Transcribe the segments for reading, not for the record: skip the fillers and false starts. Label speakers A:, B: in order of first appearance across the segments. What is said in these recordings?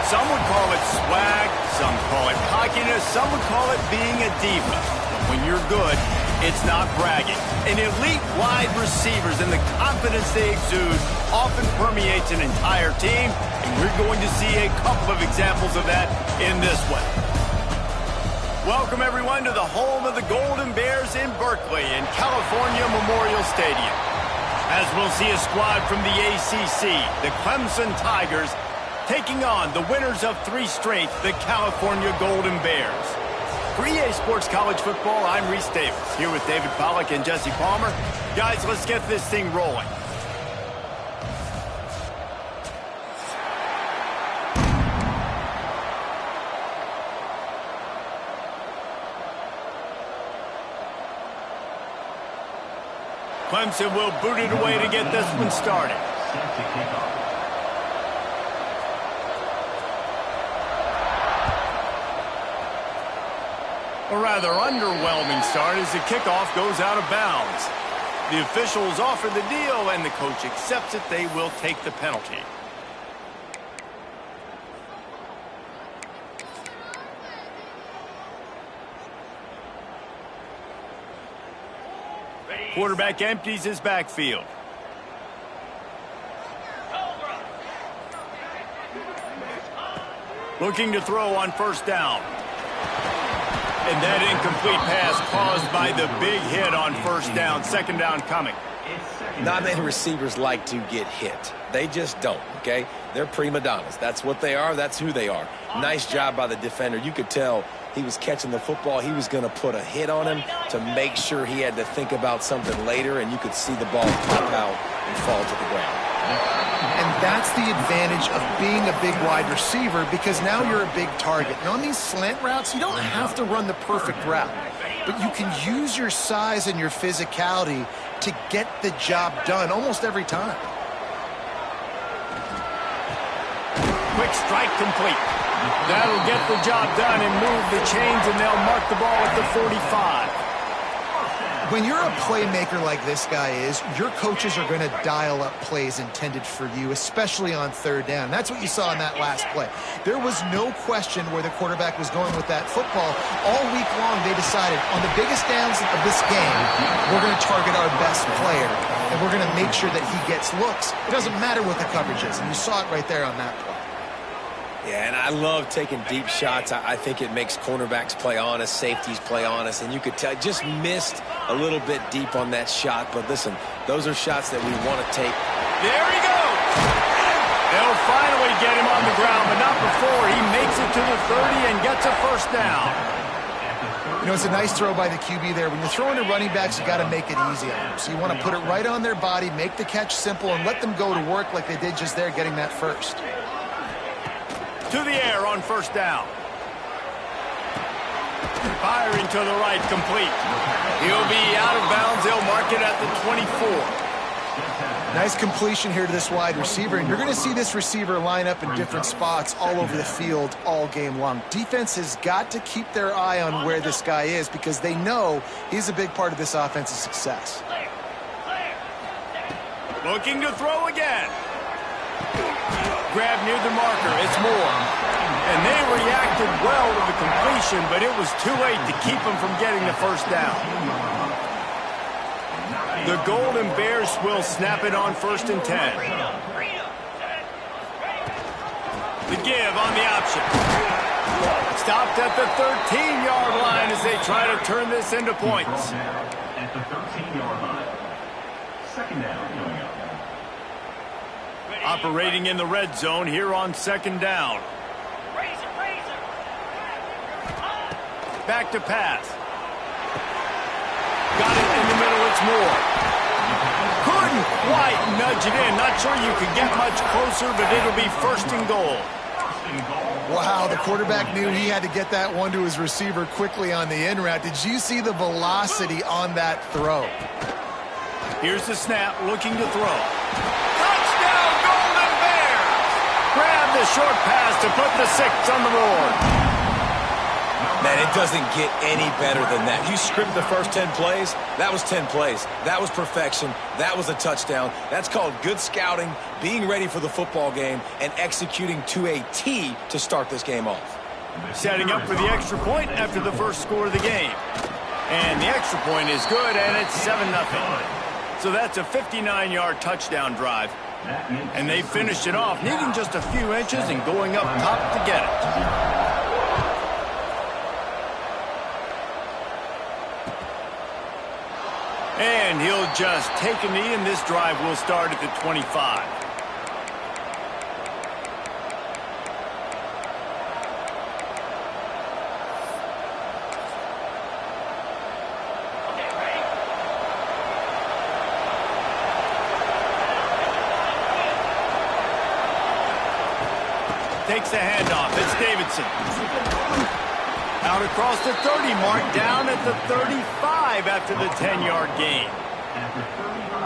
A: Some would call it swag, some call it cockiness, some would call it being a diva. When you're good, it's not bragging. And elite wide receivers and the confidence they exude often permeates an entire team, and we're going to see a couple of examples of that in this one. Welcome, everyone, to the home of the Golden Bears in Berkeley in California Memorial Stadium. As we'll see a squad from the ACC, the Clemson Tigers, taking on the winners of 3 straight, the California Golden Bears. For EA Sports College Football, I'm Reese Davis, here with David Pollack and Jesse Palmer. Guys, let's get this thing rolling. Clemson will boot it away to get this one started. A rather underwhelming start as the kickoff goes out of bounds. The officials offer the deal, and the coach accepts it. They will take the penalty. Quarterback empties his backfield. Looking to throw on first down. And that incomplete pass caused by the big hit on first down. Second down coming.
B: Not many receivers like to get hit. They just don't, okay? They're prima donnas. That's what they are. That's who they are. Nice job by the defender. You could tell he was catching the football. He was going to put a hit on him to make sure he had to think about something later, and you could see the ball pop out and fall to the ground.
C: And that's the advantage of being a big wide receiver, because now you're a big target. And on these slant routes, you don't have to run the perfect route, but you can use your size and your physicality to get the job done almost every time.
A: Quick strike complete. That'll get the job done and move the chains, and they'll mark the ball at the 45.
C: When you're a playmaker like this guy is, your coaches are going to dial up plays intended for you, especially on third down. That's what you saw in that last play. There was no question where the quarterback was going with that football. All week long, they decided on the biggest downs of this game, we're going to target our best player, and we're going to make sure that he gets looks. It doesn't matter what the coverage is, and you saw it right there on that play.
B: Yeah, and I love taking deep shots. I think it makes cornerbacks play honest, safeties play honest, and you could tell just missed a little bit deep on that shot. But listen, those are shots that we want to take.
A: There he goes. They'll finally get him on the ground, but not before he makes it to the 30 and gets a first down.
C: You know, it's a nice throw by the QB there. When you're throwing to running backs, you got to make it easy on them. So you want to put it right on their body, make the catch simple, and let them go to work like they did just there, getting that first.
A: To the air on first down. Firing to the right, complete. He'll be out of bounds. They'll mark it at the 24.
C: Nice completion here to this wide receiver, and you're going to see this receiver line up in different spots all over the field all game long. Defense has got to keep their eye on where this guy is, because they know he's a big part of this offense's success.
A: Looking to throw again. Grab near the marker. It's Moore. And they reacted well to the completion, but it was too late to keep them from getting the first down. The Golden Bears will snap it on 1st and 10. The give on the option. Stopped at the 13-yard line as they try to turn this into points.
D: At the 13-yard line. Second down.
A: Operating in the red zone here on 2nd down. Back to pass. Got it in the middle, it's Moore. Couldn't quite nudge it in. Not sure you could get much closer, but it'll be 1st and goal.
C: Wow, the quarterback knew he had to get that one to his receiver quickly on the in route. Did you see the velocity on that throw?
A: Here's the snap, looking to throw. Touchdown, Golden Bears! Grab the short pass to put the 6 on the board.
B: Man, it doesn't get any better than that. You script the first 10 plays, that was 10 plays. That was perfection. That was a touchdown. That's called good scouting, being ready for the football game, and executing to a T to start this game off.
A: Setting up for the extra point after the first score of the game. And the extra point is good, and it's 7-0. So that's a 59-yard touchdown drive. And they finished it off, needing just a few inches and going up top to get it. And he'll just take a knee, and this drive will start at the 25. Takes the handoff. It's Davidson. Out across the 30 mark, down at the 35 after the 10-yard gain.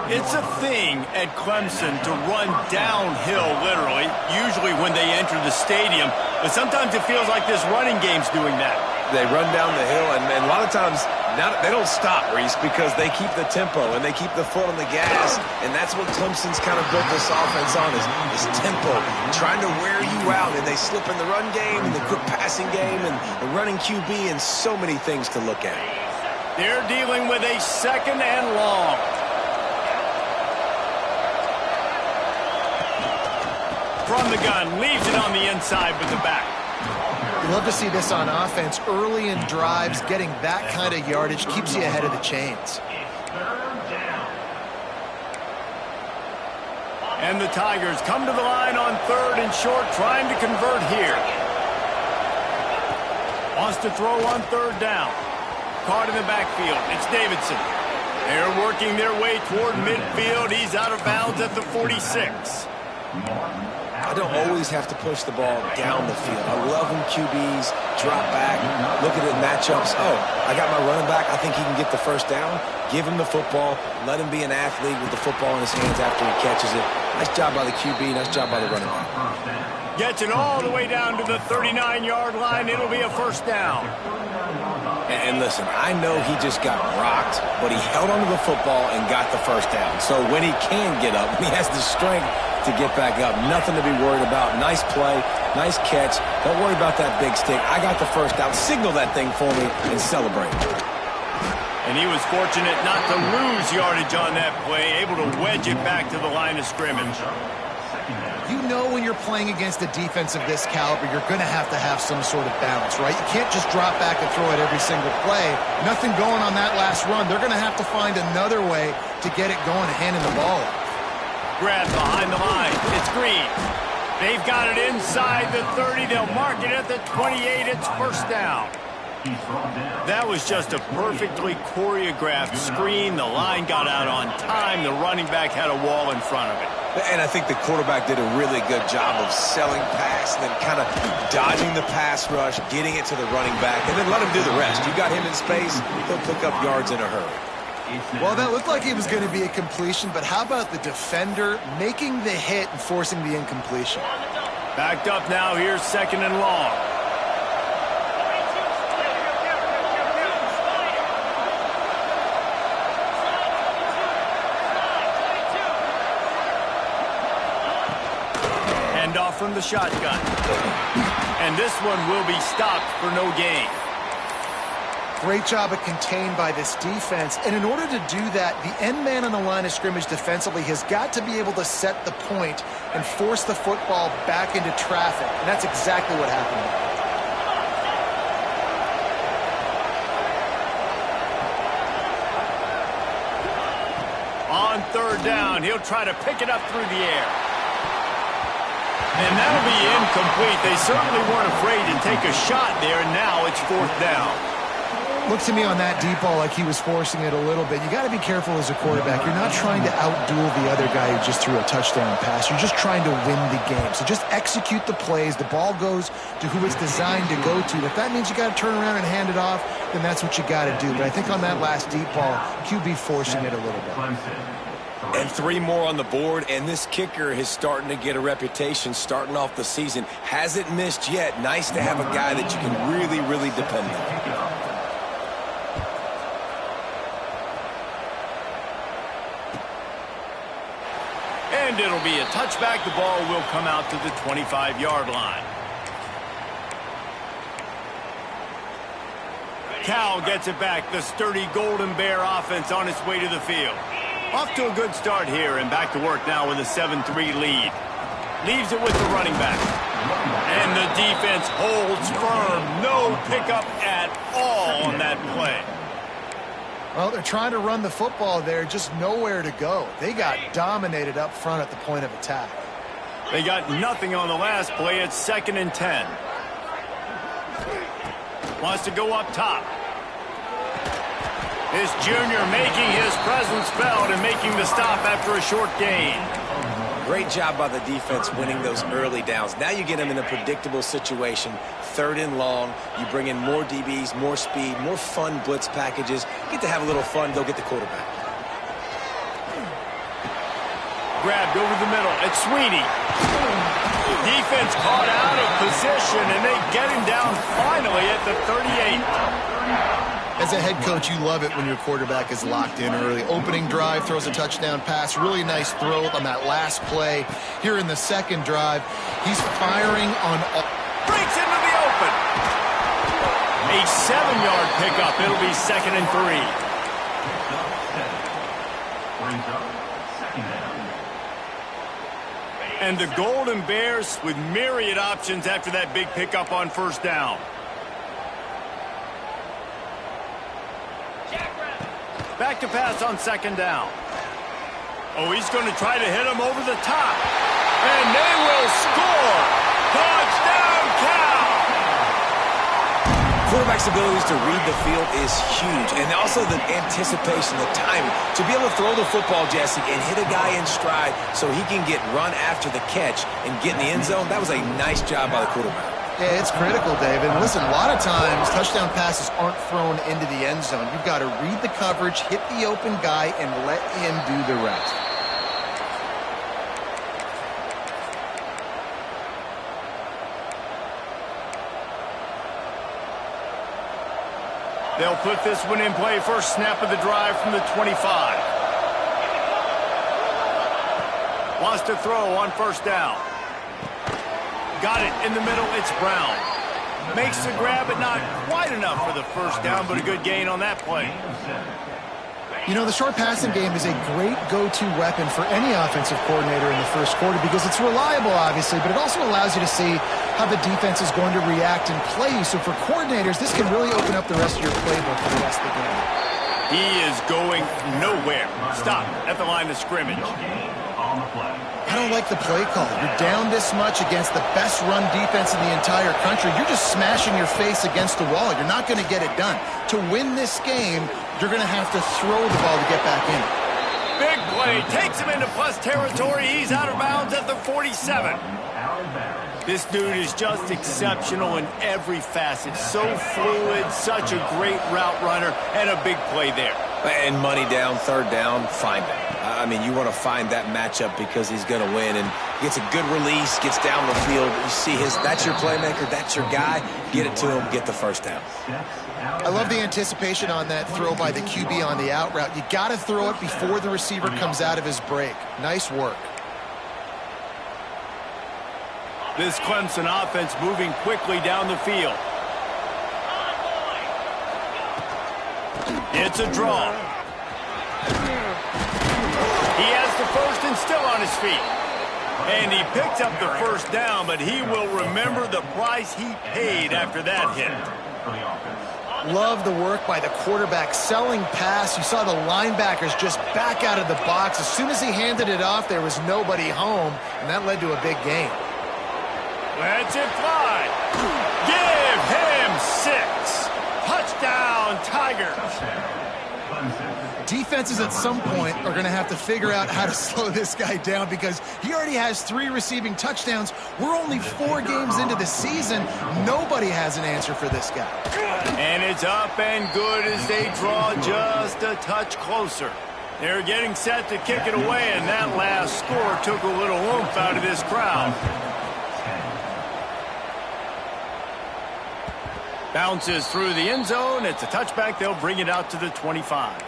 A: It's a thing at Clemson to run downhill, literally, usually when they enter the stadium. But sometimes it feels like this running game's doing that.
B: They run down the hill, and a lot of times they don't stop, Reese, because they keep the tempo and they keep the foot on the gas, and that's what Clemson's kind of built this offense on, is tempo, trying to wear you out, and they slip in the run game and the quick passing game and the running QB and so many things to look at.
A: They're dealing with a 2nd and long. From the gun, leaves it on the inside with the back.
C: You love to see this on offense. Early in drives, getting that kind of yardage keeps you ahead of the chains.
A: And the Tigers come to the line on 3rd and short, trying to convert here. Wants to throw on 3rd down. Caught in the backfield. It's Davidson. They're working their way toward midfield. He's out of bounds at the 46.
B: I don't always have to push the ball down the field. I love when QBs drop back, look at it in matchups. Oh, I got my running back. I think he can get the first down. Give him the football. Let him be an athlete with the football in his hands after he catches it. Nice job by the QB. Nice job by the running back.
A: Gets it all the way down to the 39-yard line. It'll be a first down.
B: And listen, I know he just got rocked, but he held onto the football and got the first down. So when he can get up, he has the strength to get back up. Nothing to be worried about. Nice play, nice catch. Don't worry about that big stick. I got the first down. Signal that thing for me and celebrate.
A: And he was fortunate not to lose yardage on that play, able to wedge it back to the line of scrimmage.
C: You know when you're playing against a defense of this caliber, you're going to have some sort of balance, right? You can't just drop back and throw it every single play. Nothing going on that last run. They're going to have to find another way to get it going, handing the ball off.
A: Grab behind the line. It's Green. They've got it inside the 30. They'll mark it at the 28. It's first down. That was just a perfectly choreographed screen. The line got out on time. The running back had a wall in front of it.
B: And I think the quarterback did a really good job of selling pass and then kind of dodging the pass rush, getting it to the running back, and then let him do the rest. You got him in space, he'll pick up yards in a hurry.
C: Well, that looked like it was going to be a completion, but how about the defender making the hit and forcing the incompletion?
A: Backed up now. Here's 2nd and long. Off from the shotgun. And this one will be stopped for no gain.
C: Great job of contained by this defense. And in order to do that, the end man on the line of scrimmage defensively has got to be able to set the point and force the football back into traffic. And that's exactly what happened.
A: On 3rd down, he'll try to pick it up through the air. And that'll be incomplete. They certainly weren't afraid to take a shot there, and now it's 4th down.
C: Looked to me on that deep ball like he was forcing it a little bit. You got to be careful as a quarterback. You're not trying to outduel the other guy who just threw a touchdown pass. You're just trying to win the game. So just execute the plays. The ball goes to who it's designed to go to. If that means you got to turn around and hand it off, then that's what you got to do. But I think on that last deep ball, QB forcing it a little bit.
B: And 3 more on the board, and this kicker is starting to get a reputation starting off the season. Hasn't missed yet. Nice to have a guy that you can really, really depend on.
A: And it'll be a touchback. The ball will come out to the 25-yard line. Cal gets it back. The sturdy Golden Bear offense on its way to the field. Off to a good start here and back to work now with a 7-3 lead. Leaves it with the running back. And the defense holds firm. No pickup at all on that play.
C: Well, they're trying to run the football there, just nowhere to go. They got dominated up front at the point of attack.
A: They got nothing on the last play. It's 2nd and 10. Wants to go up top. This junior making his presence felt and making the stop after a short gain.
B: Great job by the defense winning those early downs. Now you get them in a predictable situation. 3rd and long. You bring in more DBs, more speed, more fun blitz packages. Get to have a little fun. Go get the quarterback.
A: Grabbed over the middle. It's Sweeney. Defense caught out of position, and they get him down finally at the 38.
C: As a head coach, you love it when your quarterback is locked in early. Opening drive, throws a touchdown pass. Really nice throw on that last play. Here in the 2nd drive, he's firing on all.
A: Breaks into the open. A 7-yard pickup. It'll be 2nd and 3.
D: Brings up 2nd down.
A: And the Golden Bears with myriad options after that big pickup on 1st down. Back to pass on 2nd down. Oh, he's going to try to hit him over the top. And they will score. Touchdown, Cal!
B: Quarterback's abilities to read the field is huge. And also the anticipation, the timing. To be able to throw the football, Jesse, and hit a guy in stride so he can get run after the catch and get in the end zone, that was a nice job by the quarterback.
C: Yeah, it's critical, David. And listen, a lot of times touchdown passes aren't thrown into the end zone. You've got to read the coverage, hit the open guy, and let him do the rest.
A: They'll put this one in play. First snap of the drive from the 25. Wants to throw on 1st down. Got it in the middle. It's Brown. Makes the grab, but not quite enough for the 1st down, but a good gain on that play.
C: You know, the short passing game is a great go-to weapon for any offensive coordinator in the 1st quarter because it's reliable, obviously, but it also allows you to see how the defense is going to react and play you. So for coordinators, this can really open up the rest of your playbook for the rest of the game.
A: He is going nowhere. Stop at the line of scrimmage.
C: I don't like the play call. You're down this much against the best run defense in the entire country. You're just smashing your face against the wall. You're not going to get it done. To win this game, you're going to have to throw the ball to get back in.
A: Big play. Takes him into plus territory. He's out of bounds at the 47. This dude is just exceptional in every facet. So fluid, such a great route runner, and a big play there.
B: And money down, 3rd down, find him. I mean, you want to find that matchup because he's going to win. And gets a good release, gets down the field. You see that's your playmaker, that's your guy. Get it to him, get the 1st down.
C: I love the anticipation on that throw by the QB on the out route. You got to throw it before the receiver comes out of his break. Nice work.
A: This Clemson offense moving quickly down the field. It's a draw. He has the 1st and still on his feet. And he picked up the 1st down, but he will remember the price he paid after that hit.
C: Love the work by the quarterback selling pass. You saw the linebackers just back out of the box. As soon as he handed it off, there was nobody home, and that led to a big gain.
A: Lets it fly. Give him 6. Touchdown, Tigers.
C: Defenses at some point are going to have to figure out how to slow this guy down because he already has 3 receiving touchdowns. We're only 4 games into the season. Nobody has an answer for this guy.
A: And it's up and good as they draw just a touch closer. They're getting set to kick it away, and that last score took a little oomph out of this crowd. Bounces through the end zone. It's a touchback. They'll bring it out to the 25.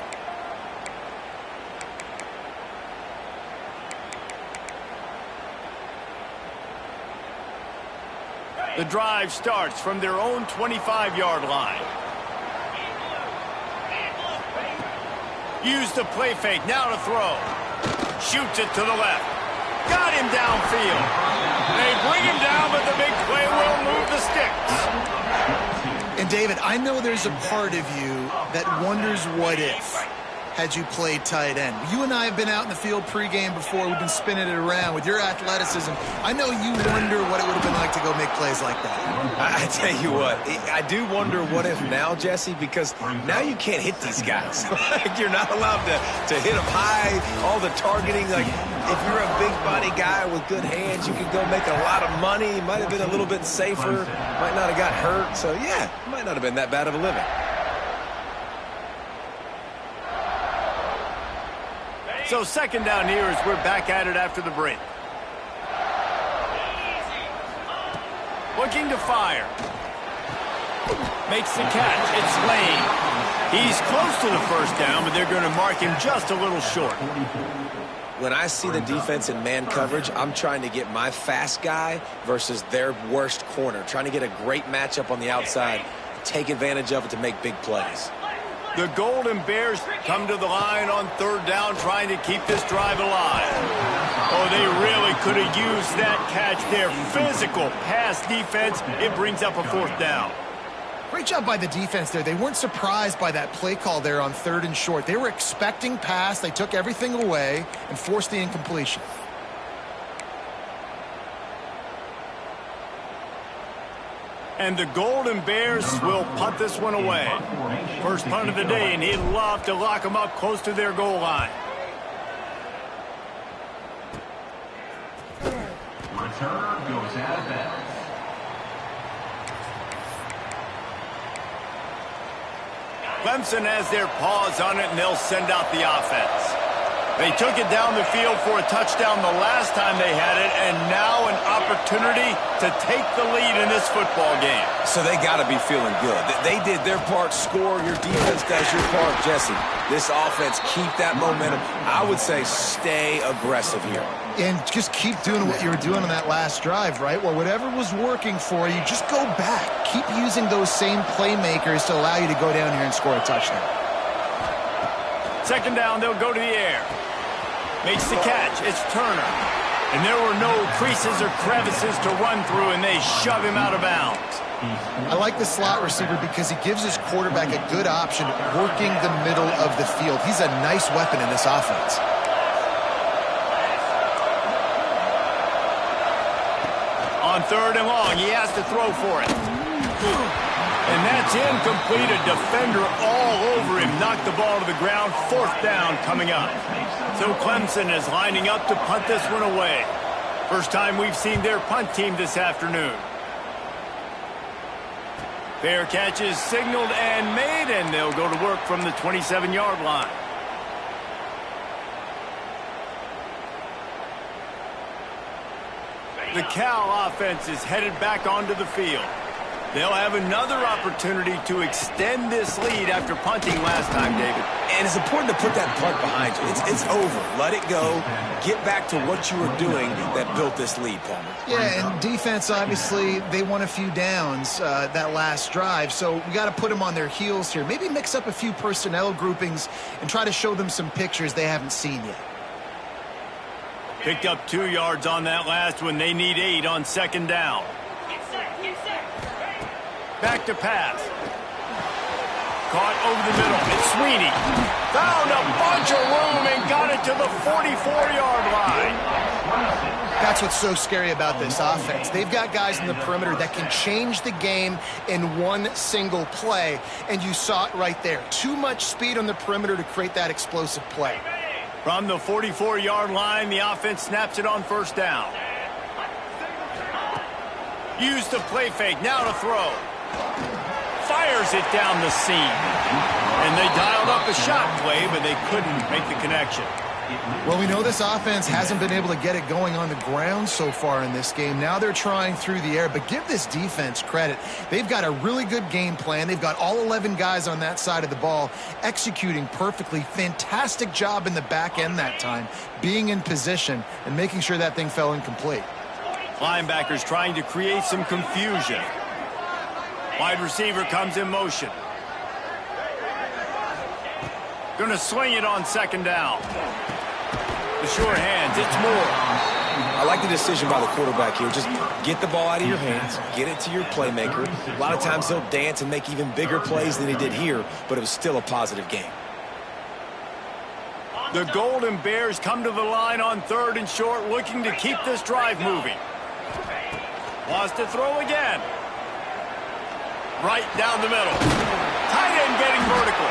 A: The drive starts from their own 25-yard line. Use the play fake. Now to throw. Shoots it to the left. Got him downfield. They bring him down, but the big play will move the sticks.
C: And, David, I know there's a part of you that wonders what if had you played tight end. You and I have been out in the field pregame before. We've been spinning it around. With your athleticism, I know you wonder what it would have been like to go make plays like that.
B: I tell you what, I do wonder what if now, Jesse, because now you can't hit these guys. Like, you're not allowed to hit them high, all the targeting. Like, if you're a big body guy with good hands, you could go make a lot of money. Might have been a little bit safer. Might not have got hurt. So, yeah, might not have been that bad of a living.
A: So second down here as we're back at it after the break. Looking to fire. Makes the catch. It's Lane. He's close to the first down, but they're going to mark him just a little short.
B: When I see the defense in man coverage, I'm trying to get my fast guy versus their worst corner. Trying to get a great matchup on the outside, take advantage of it to make big plays.
A: The Golden Bears come to the line on third down, trying to keep this drive alive. Oh, they really could have used that catch there. Physical pass defense. It brings up a fourth down.
C: Great job by the defense there. They weren't surprised by that play call there on third and short. They were expecting pass. They took everything away and forced the incompletion.
A: And the Golden Bears will punt this one away. First punt of the day, and he'd love to lock them up close to their goal line.
D: Return goes out of bounds.
A: Clemson has their paws on it, and they'll send out the offense. They took it down the field for a touchdown the last time they had it, and now an opportunity to take the lead in this football game.
B: So they got to be feeling good. They did their part, score. Your defense does your part, Jesse. This offense, keep that momentum. I would say stay aggressive here.
C: And just keep doing what you were doing on that last drive, right? Well, whatever was working for you, just go back. Keep using those same playmakers to allow you to go down here and score a touchdown.
A: Second down, they'll go to the air. Makes the catch. It's Turner. And there were no creases or crevices to run through, and they shove him out of bounds.
C: I like the slot receiver because he gives his quarterback a good option working the middle of the field. He's a nice weapon in this offense.
A: On third and long, he has to throw for it. And that's incomplete. A defender all over him. Knocked the ball to the ground. Fourth down coming up. So Clemson is lining up to punt this one away. First time we've seen their punt team this afternoon. Fair catch is signaled and made, and they'll go to work from the 27-yard line. The Cal offense is headed back onto the field. They'll have another opportunity to extend this lead after punting last time, David.
B: And it's important to put that punt behind you. It's over. Let it go. Get back to what you were doing that built this lead, Palmer.
C: Yeah, and defense, obviously, they won a few downs that last drive, so we got to put them on their heels here. Maybe mix up a few personnel groupings and try to show them some pictures they haven't seen yet.
A: Picked up 2 yards on that last one. They need 8 on second down. Back to pass. Caught over the middle. It's Sweeney. Found a bunch of room and got it to the 44-yard line.
C: That's what's so scary about this offense. They've got guys in the perimeter that can change the game in one single play, and you saw it right there. Too much speed on the perimeter to create that explosive play.
A: From the 44-yard line, the offense snaps it on first down. Use the play fake. Now to throw. Fires it down the seam. And they dialed up a shot play, but they couldn't make the connection.
C: Well, we know this offense hasn't been able to get it going on the ground so far in this game. Now they're trying through the air, but give this defense credit. They've got a really good game plan. They've got all 11 guys on that side of the ball executing perfectly. Fantastic job in the back end that time, being in position and making sure that thing fell incomplete.
A: Linebackers trying to create some confusion. Wide receiver comes in motion. Going to swing it on second down. The sure hands, it's Moore.
B: I like the decision by the quarterback here. Just get the ball out of your hands, get it to your playmaker. A lot of times he'll dance and make even bigger plays than he did here, but it was still a positive game.
A: The Golden Bears come to the line on 3rd and short, looking to keep this drive moving. Wants to throw again. Right down the middle. Tight end getting vertical.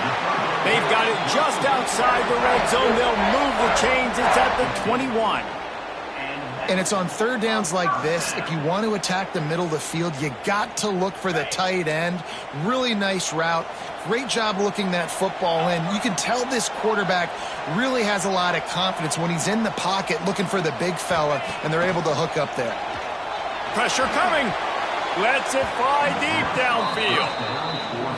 A: They've got it just outside the red zone. They'll move the chains. It's at the 21.
C: And it's on 3rd downs like this. If you want to attack the middle of the field, you got to look for the tight end. Really nice route. Great job looking that football in. You can tell this quarterback really has a lot of confidence when he's in the pocket looking for the big fella, and they're able to hook up there.
A: Pressure coming. Lets it fly deep downfield.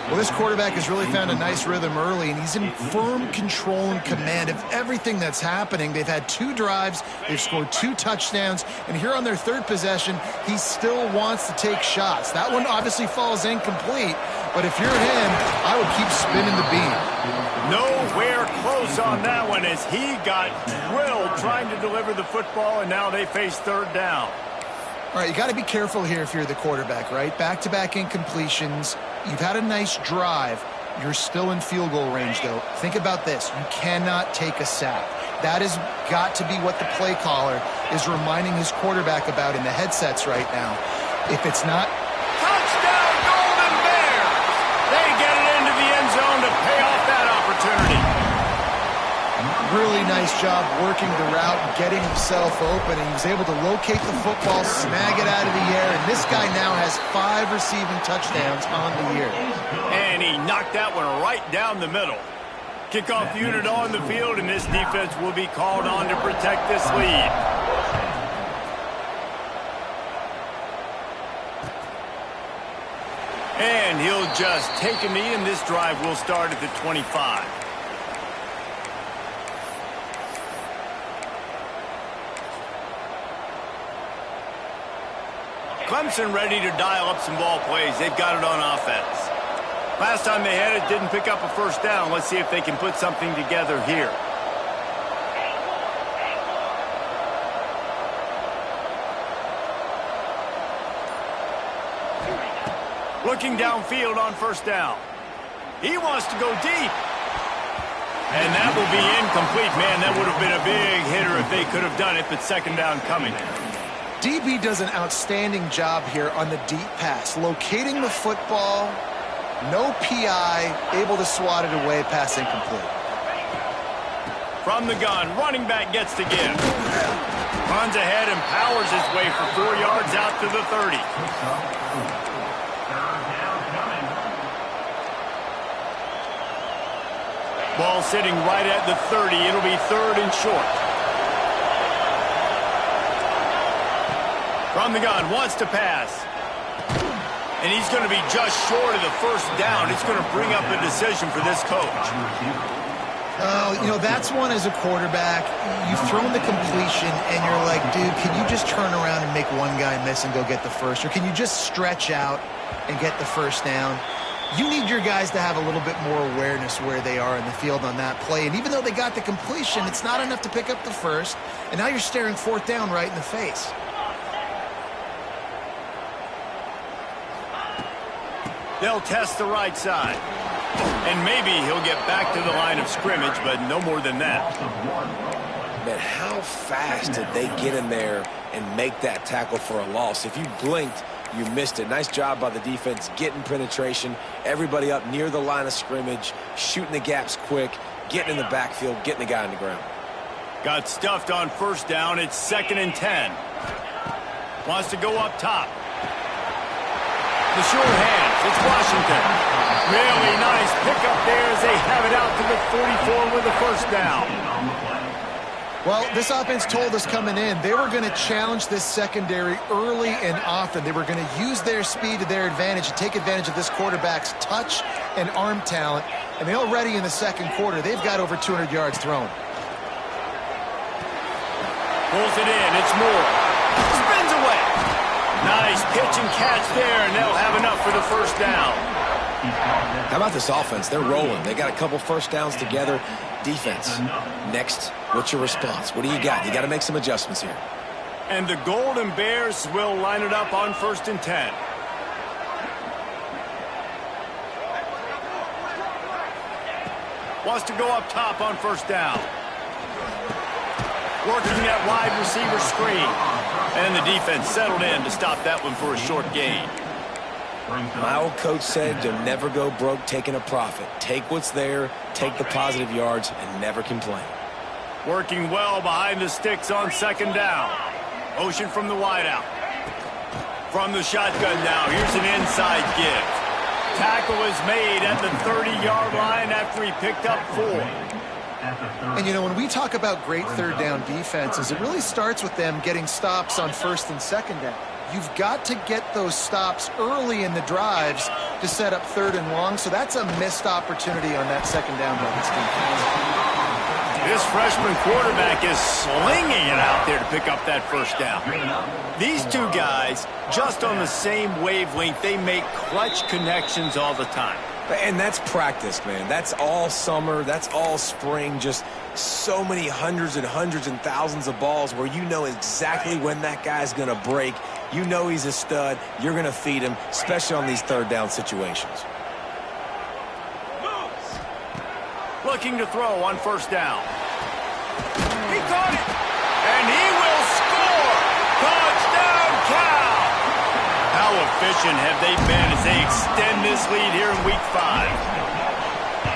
C: Well, this quarterback has really found a nice rhythm early, and he's in firm control and command of everything that's happening. They've had 2 drives. They've scored 2 touchdowns. And here on their 3rd possession, he still wants to take shots. That one obviously falls incomplete, but if you're him, I would keep spinning the beam.
A: Nowhere close on that one as he got drilled trying to deliver the football, and now they face 3rd down.
C: All right, you got to be careful here if you're the quarterback, right? Back-to-back incompletions. You've had a nice drive. You're still in field goal range, though. Think about this. You cannot take a sack. That has got to be what the play caller is reminding his quarterback about in the headsets right now. If it's not...
A: Touchdown, Golden Bears! They get it into the end zone to pay off that opportunity.
C: Really nice job working the route and getting himself open. And he was able to locate the football, snag it out of the air, and this guy now has 5 receiving touchdowns on the year.
A: And he knocked that one right down the middle. Kickoff unit on the field, and this defense will be called on to protect this lead. And he'll just take a knee, and this drive will start at the 25. Clemson ready to dial up some ball plays. They've got it on offense. Last time they had it, didn't pick up a first down. Let's see if they can put something together here. Looking downfield on first down. He wants to go deep. And that will be incomplete. Man, that would have been a big hitter if they could have done it, but second down coming.
C: DB does an outstanding job here on the deep pass, locating the football, no PI, able to swat it away, pass incomplete.
A: From the gun, running back gets to give. Runs ahead and powers his way for 4 yards out to the 30. Ball sitting right at the 30. It'll be 3rd and short. From the gun, wants to pass. And he's going to be just short of the first down. It's going to bring up a decision for this coach.
C: You know, that's one as a quarterback. You've thrown the completion, and you're like, dude, can you just turn around and make one guy miss and go get the first? Or can you just stretch out and get the first down? You need your guys to have a little bit more awareness where they are in the field on that play. And even though they got the completion, it's not enough to pick up the first. And now you're staring 4th down right in the face.
A: They'll test the right side. And maybe he'll get back to the line of scrimmage, but no more than that.
B: Man, how fast did they get in there and make that tackle for a loss? If you blinked, you missed it. Nice job by the defense, getting penetration, everybody up near the line of scrimmage, shooting the gaps quick, getting in the backfield, getting the guy on the ground.
A: Got stuffed on first down. It's 2nd and 10. Wants to go up top. The short hands. It's Washington. Really nice pickup there as they have it out to the 44 with a first down.
C: Well, this offense told us coming in they were going to challenge this secondary early and often. They were going to use their speed to their advantage and take advantage of this quarterback's touch and arm talent. And they already in the second quarter, they've got over 200 yards thrown.
A: Pulls it in. It's Moore. Spins away. Nice pitch and catch there, and they'll have enough for the first down.
B: How about this offense? They're rolling. They got a couple first downs together. Defense. Next, what's your response? What do you got? You got to make some adjustments here.
A: And the Golden Bears will line it up on 1st and 10. Wants to go up top on first down. Working that wide receiver screen. And the defense settled in to stop that one for a short gain.
B: My old coach said you'll never go broke taking a profit. Take what's there, take the positive yards, and never complain.
A: Working well behind the sticks on second down. Motion from the wideout. From the shotgun now, here's an inside give. Tackle is made at the 30-yard line after he picked up 4.
C: And, you know, when we talk about great third down defenses, it really starts with them getting stops on first and second down. You've got to get those stops early in the drives to set up third and long, so that's a missed opportunity on that second down by this defense.
A: This freshman quarterback is slinging it out there to pick up that first down. These two guys, just on the same wavelength, they make clutch connections all the time.
B: And that's practice, man. That's all summer. That's all spring. Just so many hundreds and hundreds and thousands of balls where you know exactly when that guy's going to break. You know he's a stud. You're going to feed him, especially on these third down situations.
A: Looking to throw on first down. He caught it, and he will score. Touchdown, Cal. How efficient have they been as they extend this lead here in Week 5?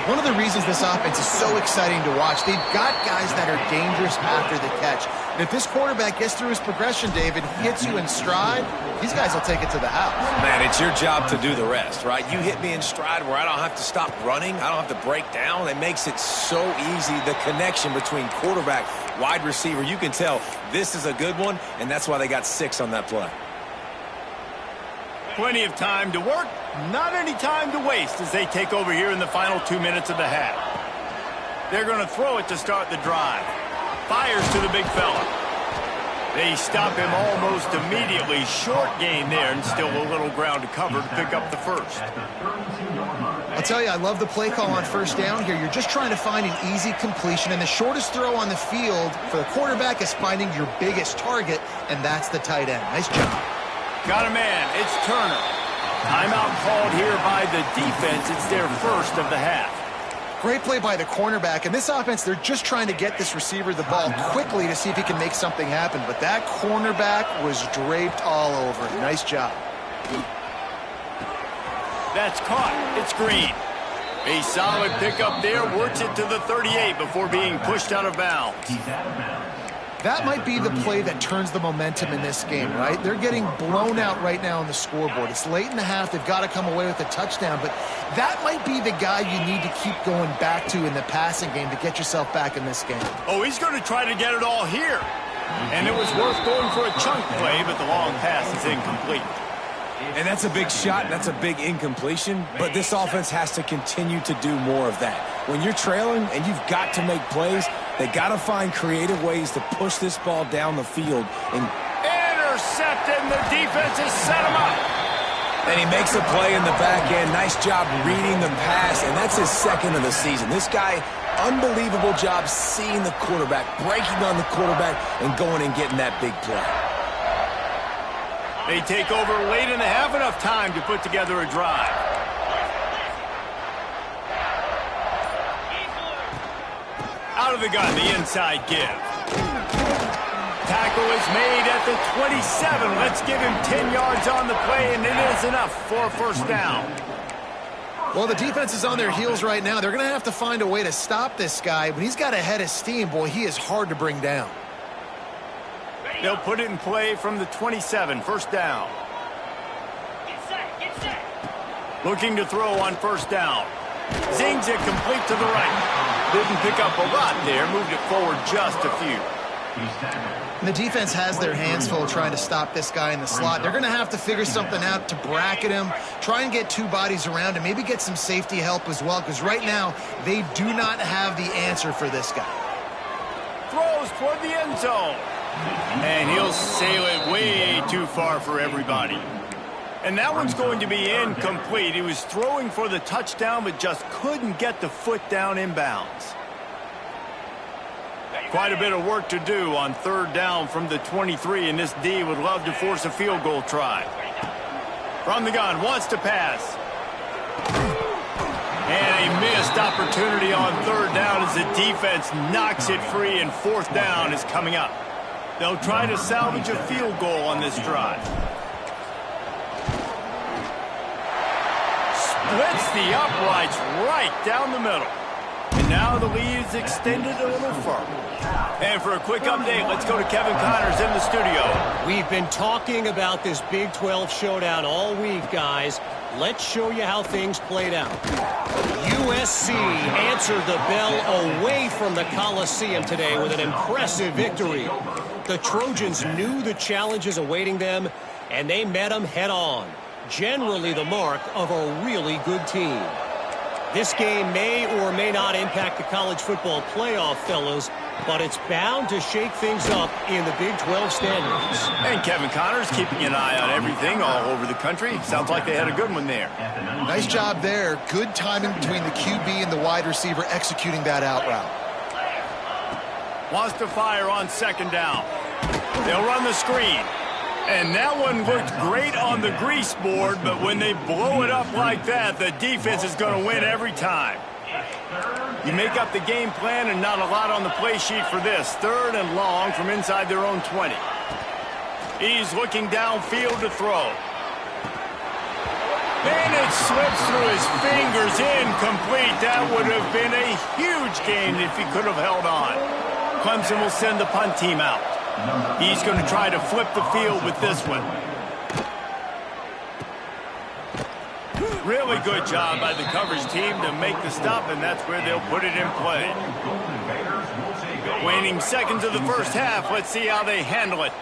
C: One of the reasons this offense is so exciting to watch, they've got guys that are dangerous after the catch. And if this quarterback gets through his progression, David, he hits you in stride, these guys will take it to the house.
B: Man, it's your job to do the rest, right? You hit me in stride where I don't have to stop running. I don't have to break down. It makes it so easy. The connection between quarterback, wide receiver, you can tell this is a good one, and that's why they got 6 on that play.
A: Plenty of time to work, not any time to waste as they take over here in the final 2 minutes of the half. They're going to throw it to start the drive. Fires to the big fella. They stop him almost immediately. Short gain there, and still a little ground to cover to pick up the first.
C: I'll tell you, I love the play call on first down here. You're just trying to find an easy completion, and the shortest throw on the field for the quarterback is finding your biggest target, and that's the tight end. Nice job.
A: Got a man. It's Turner. Timeout called here by the defense. It's their first of the half.
C: Great play by the cornerback. And this offense, they're just trying to get this receiver the ball quickly to see if he can make something happen. But that cornerback was draped all over him. Nice job.
A: That's caught. It's Green. A solid pickup there. Works it to the 38 before being pushed out of bounds.
C: That might be the play that turns the momentum in this game, right? They're getting blown out right now on the scoreboard. It's late in the half. They've got to come away with a touchdown, but that might be the guy you need to keep going back to in the passing game to get yourself back in this game.
A: Oh, he's going to try to get it all here. And it was worth going for a chunk play, but the long pass is incomplete.
B: And that's a big shot, and that's a big incompletion, but this offense has to continue to do more of that. When you're trailing and you've got to make plays, they got to find creative ways to push this ball down the field. And
A: intercepted, and the defense has set him up.
B: And he makes a play in the back end. Nice job reading the pass, and that's his second of the season. This guy, unbelievable job seeing the quarterback, breaking on the quarterback, and going and getting that big play.
A: They take over late in the half, enough time to put together a drive. Out of the gun, the inside give. Tackle is made at the 27. Let's give him 10 yards on the play, and it is enough for a first down.
C: Well, the defense is on their heels right now. They're going to have to find a way to stop this guy. When he's got a head of steam, boy, he is hard to bring down.
A: They'll put it in play from the 27, first down. Looking to throw on first down. Zings it complete to the right. Didn't pick up a lot there. Moved it forward just a few.
C: And the defense has their hands full trying to stop this guy in the slot. They're going to have to figure something out to bracket him, try and get two bodies around him, maybe get some safety help as well, because right now they do not have the answer for this guy.
A: Throws toward the end zone. And he'll sail it way too far for everybody. And that one's going to be incomplete. He was throwing for the touchdown, but just couldn't get the foot down inbounds. Quite a bit of work to do on third down from the 23, and this D would love to force a field goal try. From the gun, wants to pass. And a missed opportunity on third down as the defense knocks it free, and fourth down is coming up. They'll try to salvage a field goal on this drive. Splits the uprights right down the middle. And now the lead is extended a little further. And for a quick update, let's go to Kevin Connors in the studio.
E: We've been talking about this Big 12 showdown all week, guys. Let's show you how things played out. USC answered the bell away from the Coliseum today with an impressive victory. The Trojans knew the challenges awaiting them, and they met them head-on. Generally the mark of a really good team. This game may or may not impact the college football playoff, fellas, but it's bound to shake things up in the Big 12 standings.
A: And Kevin Connors keeping an eye on everything all over the country. Sounds like they had a good one there.
C: Nice job there. Good timing between the QB and the wide receiver executing that out route.
A: Wants to fire on second down. They'll run the screen. And that one looked great on the grease board, but when they blow it up like that, the defense is going to win every time. You make up the game plan and not a lot on the play sheet for this. Third and long from inside their own 20. He's looking downfield to throw. And it slips through his fingers, incomplete. That would have been a huge gain if he could have held on. Clemson will send the punt team out. He's going to try to flip the field with this one. Really good job by the coverage team to make the stop, and that's where they'll put it in play. Waning seconds of the first half. Let's see how they handle it.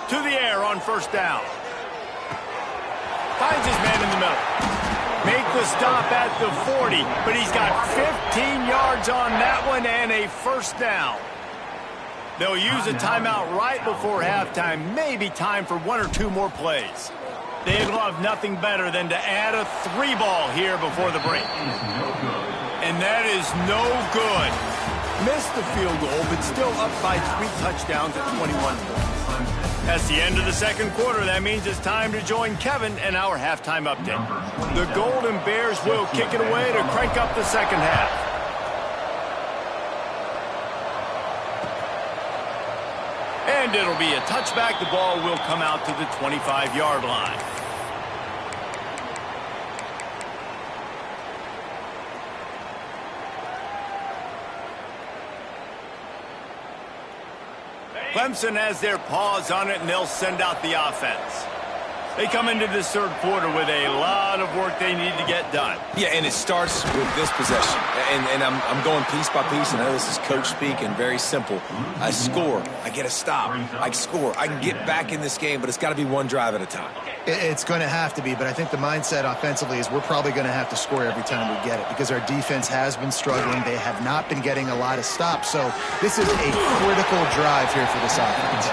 A: To the air on first down. Finds his man in the middle. Make the stop at the 40, but he's got 15 yards on that one and a first down. They'll use a timeout right before halftime, maybe time for one or two more plays. They'd love nothing better than to add a 3-ball here before the break. And that is no good. Missed the field goal, but still up by 3 touchdowns at 21 points. That's the end of the second quarter. That means it's time to join Kevin and our halftime update. The Golden Bears will kick it away to crank up the second half. And it'll be a touchback. The ball will come out to the 25-yard line. Clemson has their paws on it, and they'll send out the offense. They come into this third quarter with a lot of work they need to get done.
B: Yeah, and it starts with this possession. And I'm going piece by piece, and I know this is coach speak and very simple. I score. I get a stop. I score. I can get back in this game, but it's got to be one drive at a time.
C: It's going to have to be, but I think the mindset offensively is we're probably going to have to score every time we get it because our defense has been struggling. They have not been getting a lot of stops, so this is a critical drive here for this offense.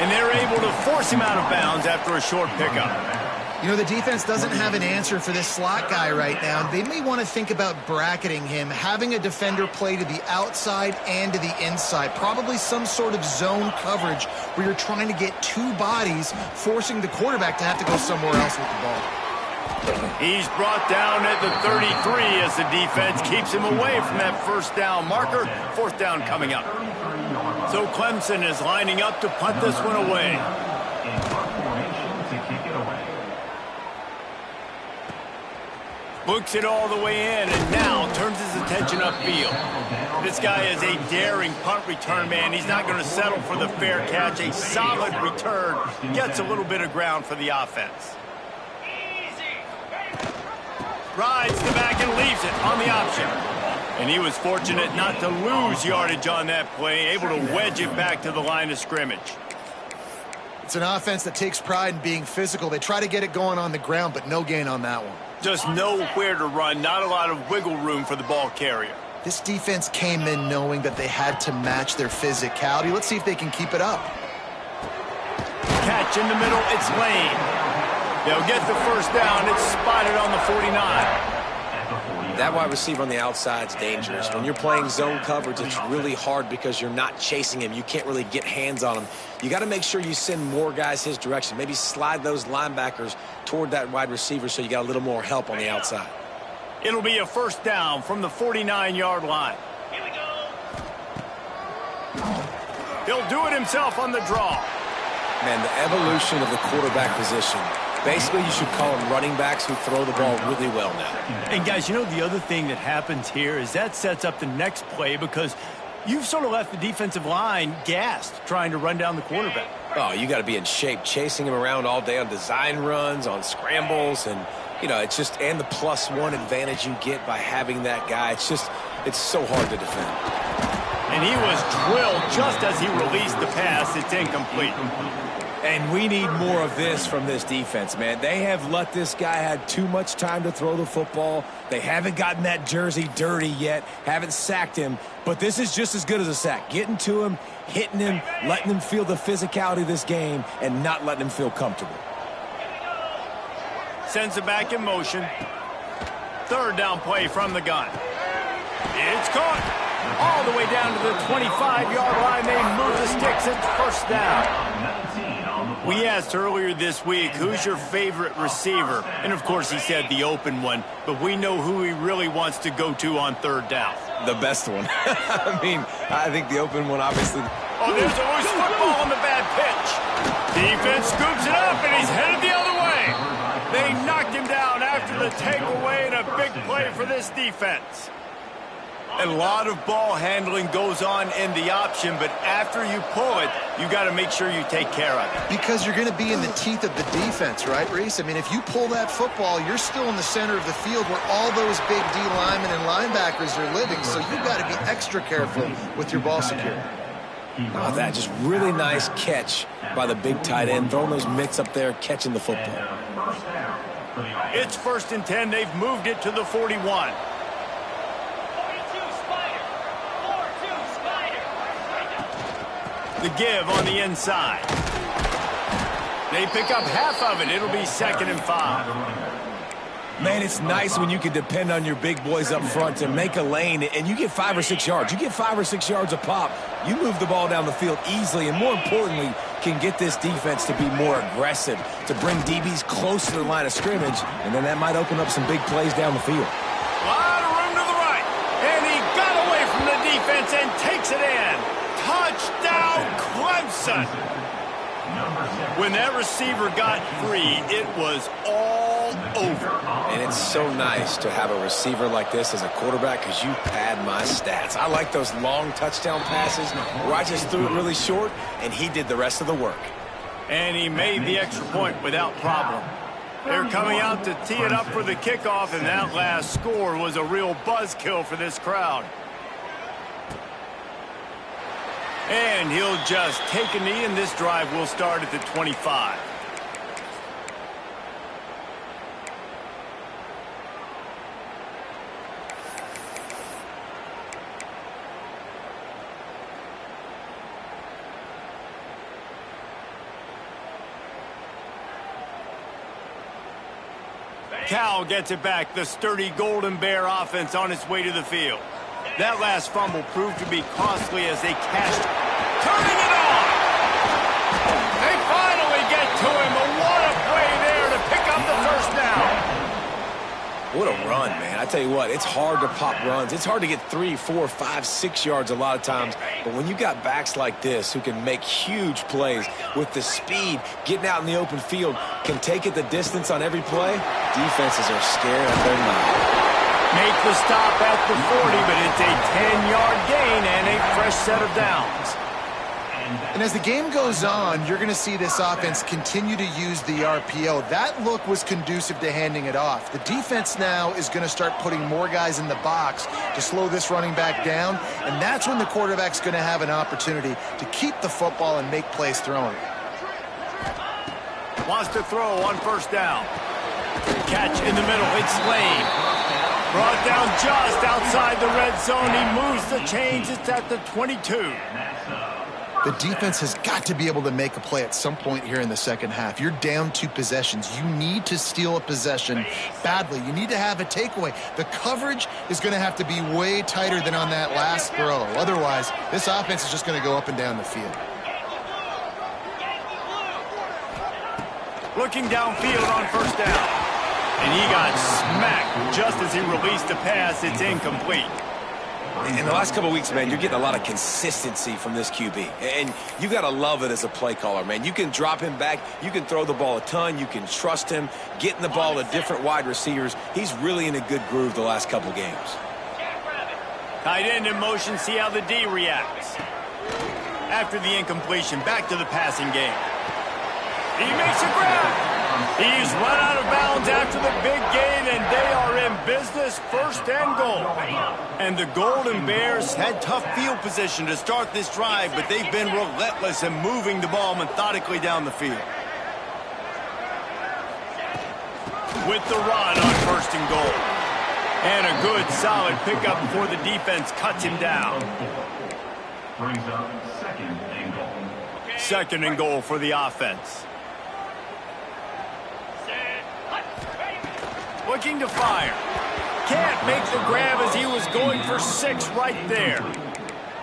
A: And they're able to force him out of bounds after a short pickup.
C: You know, the defense doesn't have an answer for this slot guy right now. They may want to think about bracketing him, having a defender play to the outside and to the inside. Probably some sort of zone coverage where you're trying to get two bodies, forcing the quarterback to have to go somewhere else with the ball.
A: He's brought down at the 33 as the defense keeps him away from that first down marker. Fourth down coming up. So Clemson is lining up to punt this one away. Books it all the way in and now turns his attention upfield. This guy is a daring punt return man. He's not going to settle for the fair catch. A solid return gets a little bit of ground for the offense. Rides the back and leaves it on the option. And he was fortunate not to lose yardage on that play, able to wedge it back to the line of scrimmage.
C: It's an offense that takes pride in being physical. They try to get it going on the ground, but no gain on that one.
A: Just nowhere to run, not a lot of wiggle room for the ball carrier.
C: This defense came in knowing that they had to match their physicality. Let's see if they can keep it up.
A: Catch in the middle, it's Lane. They'll get the first down. It's spotted on the 49.
B: That wide receiver on the outside is dangerous. When you're playing zone coverage, it's really hard because you're not chasing him. You can't really get hands on him. You got to make sure you send more guys his direction. Maybe slide those linebackers toward that wide receiver so you got a little more help on the outside.
A: It'll be a first down from the 49-yard line. Here we go. He'll do it himself on the draw.
B: Man, the evolution of the quarterback position. Basically, you should call them running backs who throw the ball really well now.
A: And, guys, you know the other thing that happens here is that sets up the next play because you've sort of left the defensive line gassed trying to run down the quarterback.
B: Oh, you got to be in shape, chasing him around all day on design runs, on scrambles, and, you know, it's just, and the +1 advantage you get by having that guy. It's just, it's so hard to defend.
A: And he was drilled just as he released the pass. It's incomplete.
F: And we need more of this from this defense, man. They have let this guy have too much time to throw the football. They haven't gotten that jersey dirty yet, haven't sacked him. But this is just as good as a sack. Getting to him, hitting him, letting him feel the physicality of this game, and not letting him feel comfortable.
A: Sends it back in motion. Third down play from the gun. It's caught. All the way down to the 25-yard line. They move the sticks. It's first down. We asked earlier this week, who's your favorite receiver? And, of course, he said the open one. But we know who he really wants to go to on third down.
F: The best one. I mean, I think the open one, obviously.
A: Oh, there's a loose football on the bad pitch. Defense scoops it up, and he's headed the other way. They knocked him down after the takeaway, and a big play for this defense. A lot of ball handling goes on in the option, but after you pull it, you got to make sure you take care of it.
C: Because you're going to be in the teeth of the defense, right, Reese? I mean, if you pull that football, you're still in the center of the field where all those big D linemen and linebackers are living, so you've got to be extra careful with your ball security.
B: Oh, that just really nice catch by the big tight end, throwing those mitts up there, catching the football.
A: It's 1st and 10. They've moved it to the 41. The give on the inside. They pick up half of it. It'll be 2nd and 5.
F: Man, it's nice when you can depend on your big boys up front to make a lane, and you get 5 or 6 yards. You get 5 or 6 yards a pop. You move the ball down the field easily, and more importantly, can get this defense to be more aggressive, to bring DBs close to the line of scrimmage, and then that might open up some big plays down the field.
A: A lot of room to the right. And he got away from the defense and takes it in. Touchdown, Clemson. When that receiver got free, it was all over.
B: And it's so nice to have a receiver like this as a quarterback because you pad my stats. I like those long touchdown passes where I just threw it really short, and he did the rest of the work.
A: And he made the extra point without problem. They're coming out to tee it up for the kickoff, and that last score was a real buzzkill for this crowd. And he'll just take a knee, and this drive will start at the 25. Cal gets it back. The sturdy Golden Bear offense on its way to the field. That last fumble proved to be costly as they cashed. Turning it on! They finally get to him. But what a play there to pick up the first down.
B: What a run, man. I tell you what, it's hard to pop runs. It's hard to get 3, 4, 5, 6 yards a lot of times. But when you got backs like this who can make huge plays with the speed, getting out in the open field, can take it the distance on every play, defenses are scared of their mind.
A: Make the stop at the 40, but it's a 10-yard gain and a fresh set of downs.
C: And as the game goes on, you're going to see this offense continue to use the RPO. That look was conducive to handing it off. The defense now is going to start putting more guys in the box to slow this running back down, and that's when the quarterback's going to have an opportunity to keep the football and make plays throwing.
A: Wants to throw on first down. Catch in the middle. It's Lane. Brought down just outside the red zone. He moves the chains. It's at the 22.
C: The defense has got to be able to make a play at some point here in the second half. You're down 2 possessions. You need to steal a possession badly. You need to have a takeaway. The coverage is going to have to be way tighter than on that last throw. Otherwise, this offense is just going to go up and down the field.
A: Looking downfield on first down. And he got smacked just as he released the pass. It's incomplete.
B: In the last couple of weeks, man, you're getting a lot of consistency from this QB. And you got to love it as a play caller, man. You can drop him back. You can throw the ball a ton. You can trust him. Getting the ball to different wide receivers. He's really in a good groove the last couple games.
A: Tight end in motion. See how the D reacts. After the incompletion, back to the passing game. He makes a grab. He's run out of bounds after the big gain, and they are in business, first and goal. And the Golden Bears had tough field position to start this drive, but they've been relentless in moving the ball methodically down the field. With the run on first and goal. And a good, solid pickup before the defense cuts him down.
D: Brings up second and goal.
A: Second and goal for the offense. Looking to fire. Can't make the grab as he was going for 6 right there.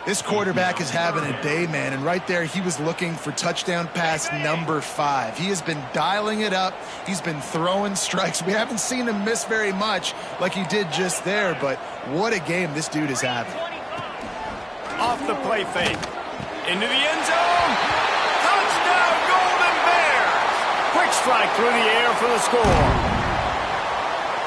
C: This quarterback is having a day, man, and right there he was looking for touchdown pass number 5. He has been dialing it up. He's been throwing strikes. We haven't seen him miss very much like he did just there, but what a game this dude is having.
A: Off the play fake. Into the end zone. Touchdown, Golden Bears. Quick strike through the air for the score.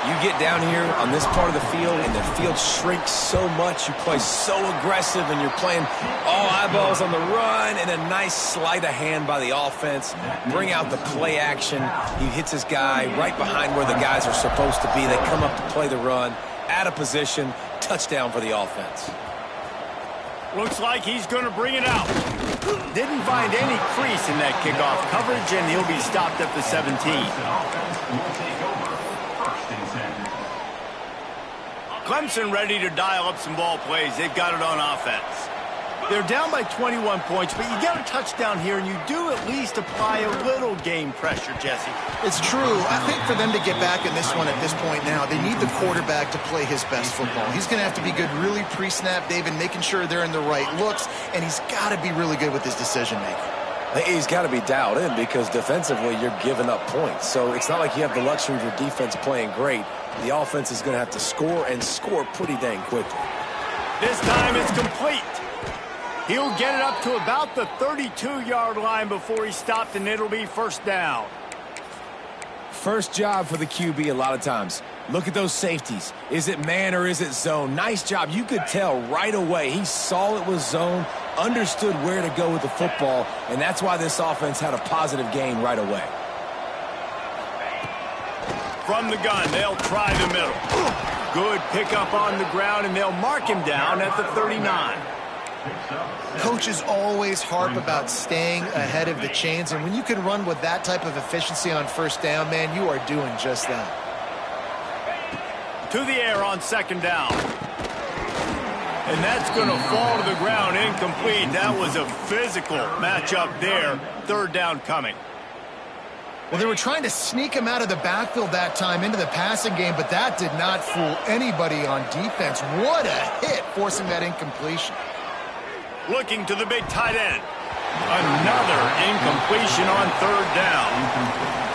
B: You get down here on this part of the field, and the field shrinks so much. You play so aggressive, and you're playing all eyeballs on the run, and a nice sleight of hand by the offense. Bring out the play action. He hits his guy right behind where the guys are supposed to be. They come up to play the run, out of position, touchdown for the offense.
A: Looks like he's going to bring it out. Didn't find any crease in that kickoff coverage, and he'll be stopped at the 17. Clemson ready to dial up some ball plays. They've got it on offense. They're down by 21 points, but you get a touchdown here, and you do at least apply a little game pressure, Jesse.
C: It's true. I think for them to get back in this one at this point now, they need the quarterback to play his best football. He's going to have to be good really pre-snap, David, making sure they're in the right looks, and he's got to be really good with his decision-making.
B: He's got to be dialed in because defensively you're giving up points. So it's not like you have the luxury of your defense playing great. The offense is going to have to score and score pretty dang quickly.
A: This time it's complete. He'll get it up to about the 32-yard line before he's stopped, and it'll be first down.
B: First job for the QB a lot of times. Look at those safeties. Is it man or is it zone? Nice job. You could tell right away. He saw it was zone, understood where to go with the football, and that's why this offense had a positive gain right away.
A: From the gun, they'll try the middle. Good pickup on the ground, and they'll mark him down at the 39.
C: Coaches always harp about staying ahead of the chains, and when you can run with that type of efficiency on first down, man, you are doing just that.
A: To the air on second down. And that's going to fall to the ground, incomplete. That was a physical matchup there. Third down coming.
C: Well, they were trying to sneak him out of the backfield that time into the passing game, but that did not fool anybody on defense. What a hit, forcing that incompletion.
A: Looking to the big tight end. Another incompletion on third down.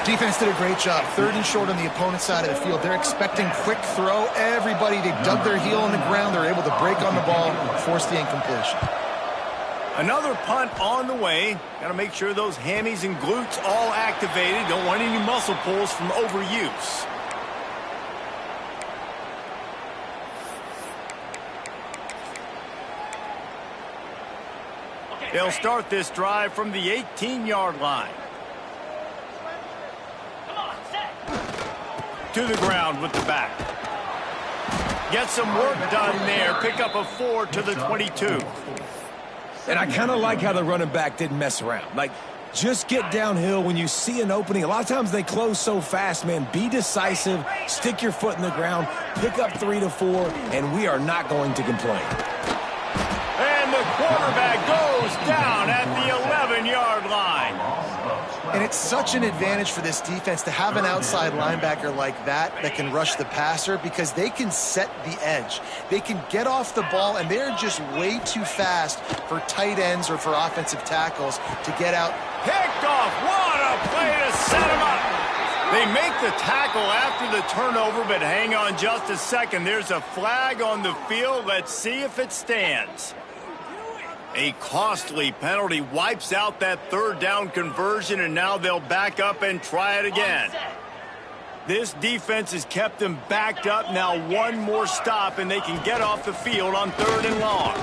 C: Defense did a great job. Third and short on the opponent's side of the field. They're expecting quick throw. Everybody, they dug their heel on the ground. They're able to break on the ball, force the incompletion.
A: Another punt on the way. Got to make sure those hammies and glutes all activated. Don't want any muscle pulls from overuse. They'll start this drive from the 18-yard line. To the ground with the back. Get some work done there. Pick up a 4 to the 22.
F: And I kind of like how the running back didn't mess around. Like, just get downhill when you see an opening. A lot of times they close so fast, man. Be decisive, stick your foot in the ground, pick up 3 to 4, and we are not going to complain.
A: And the quarterback goes down at the 11-yard line.
C: And it's such an advantage for this defense to have an outside linebacker like that can rush the passer, because they can set the edge. They can get off the ball, and they're just way too fast for tight ends or for offensive tackles to get out.
A: Picked off. What a play to set him up. They make the tackle after the turnover, but hang on just a second. There's a flag on the field. Let's see if it stands. A costly penalty wipes out that third down conversion, and now they'll back up and try it again. This defense has kept them backed up. Now one more stop, and they can get off the field on 3rd and long.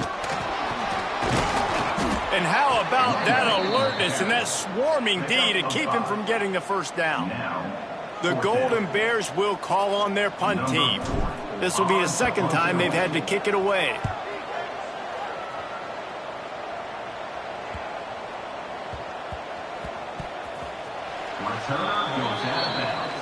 A: And how about that alertness and that swarming D to keep him from getting the first down? The Golden Bears will call on their punt team. This will be the second time they've had to kick it away.
D: Return goes out of bounds.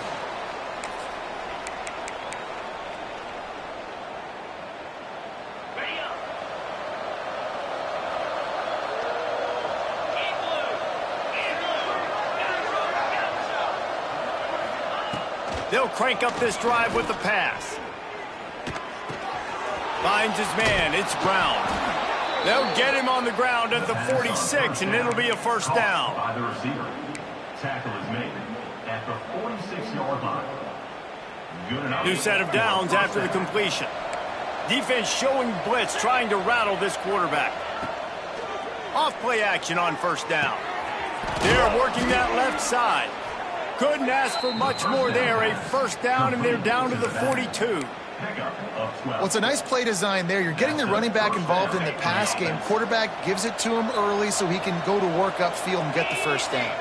A: They'll crank up this drive with the pass. Finds his man. It's Brown. They'll get him on the ground at the 46, and it'll be a first down.
D: By the receiver. Tackle is made at the 46-yard line. Good enough.
A: New set of downs after the completion. Defense showing blitz, trying to rattle this quarterback. Off play action on first down. They're working that left side. Couldn't ask for much more there. A first down, and they're down to the 42.
C: Well, it's a nice play design there. You're getting the running back involved in the pass game. Quarterback gives it to him early so he can go to work upfield and get the first down.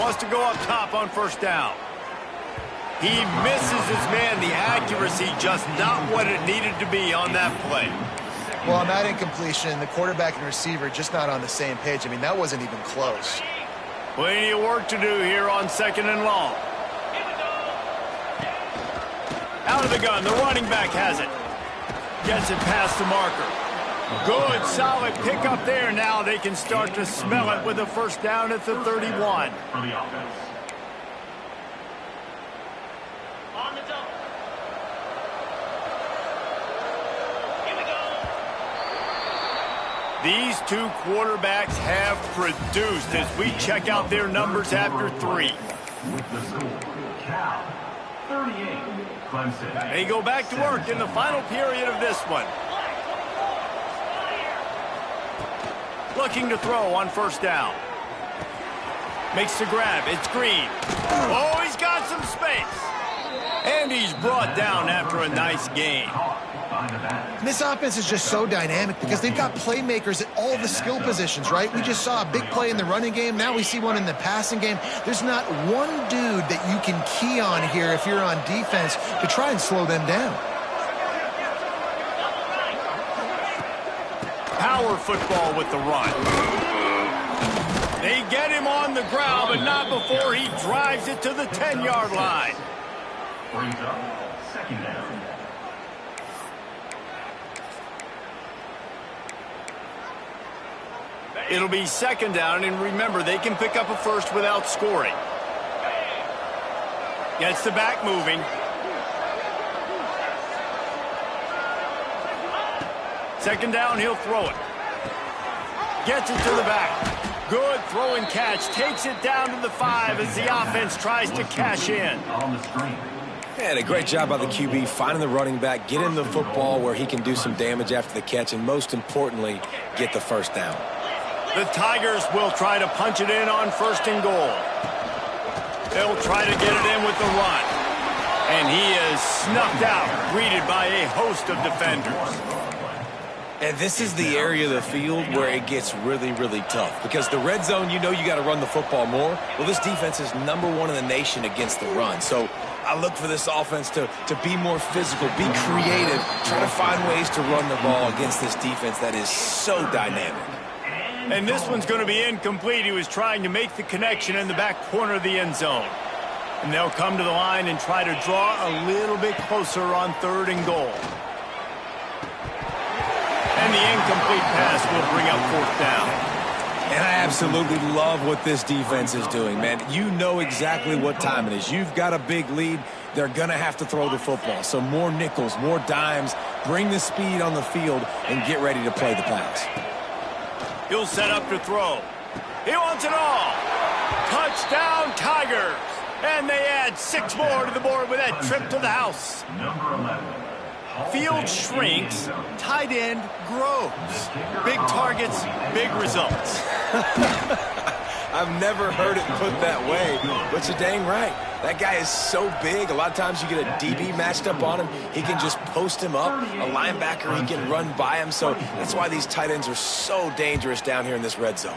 A: Wants to go up top on first down. He misses his man. The accuracy just not what it needed to be on that play.
C: Well, on that incompletion, the quarterback and receiver just not on the same page. I mean, that wasn't even close.
A: Plenty of work to do here on 2nd and long. Out of the gun. The running back has it. Gets it past the marker. Good, solid pickup there. Now they can start to smell it with a first down at the 31.
D: For the offense.
G: On the double. Here we go.
A: These two quarterbacks have produced as we check out their numbers after 3.
D: With the score, Cal 38, Clemson.
A: They go back to work in the final period of this one. Looking to throw on first down. Makes the grab. It's Green. Oh, he's got some space. And he's brought down after a nice game.
C: And this offense is just so dynamic because they've got playmakers at all the skill positions, right? We just saw a big play in the running game. Now we see one in the passing game. There's not one dude that you can key on here if you're on defense to try and slow them down.
A: Power football with the run. They get him on the ground, but not before he drives it to the 10-yard line.
D: Brings up 2nd down.
A: It'll be 2nd down, and remember, they can pick up a first without scoring. Gets the back moving. Second down, he'll throw it. Gets it to the back. Good throw and catch. Takes it down to the 5 as the offense tries to cash in.
D: On the screen.
B: And a great job by the QB finding the running back, get him the football where he can do some damage after the catch, and most importantly, get the first down.
A: The Tigers will try to punch it in on 1st and goal. They'll try to get it in with the run. And he is snuffed out, greeted by a host of defenders.
F: And this is the area of the field where it gets really, really tough. Because the red zone, you know you got to run the football more. Well, this defense is #1 in the nation against the run. So I look for this offense to be more physical, be creative, try to find ways to run the ball against this defense that is so dynamic.
A: And this one's going to be incomplete. He was trying to make the connection in the back corner of the end zone. And they'll come to the line and try to draw a little bit closer on 3rd and goal. And the incomplete pass will bring up 4th down.
F: And I absolutely love what this defense is doing, man. You know exactly what time it is. You've got a big lead. They're going to have to throw the football. So more nickels, more dimes, bring the speed on the field, and get ready to play the pass.
A: He'll set up to throw. He wants it all. Touchdown, Tigers. And they add 6 more to the board with that trip to the house.
D: Number 11.
A: Field shrinks, tight end grows. Big targets, big results.
F: I've never heard it put that way, but you're dang right. That guy is so big. A lot of times you get a DB matched up on him. He can just post him up. A linebacker, he can run by him. So that's why these tight ends are so dangerous down here in this red zone.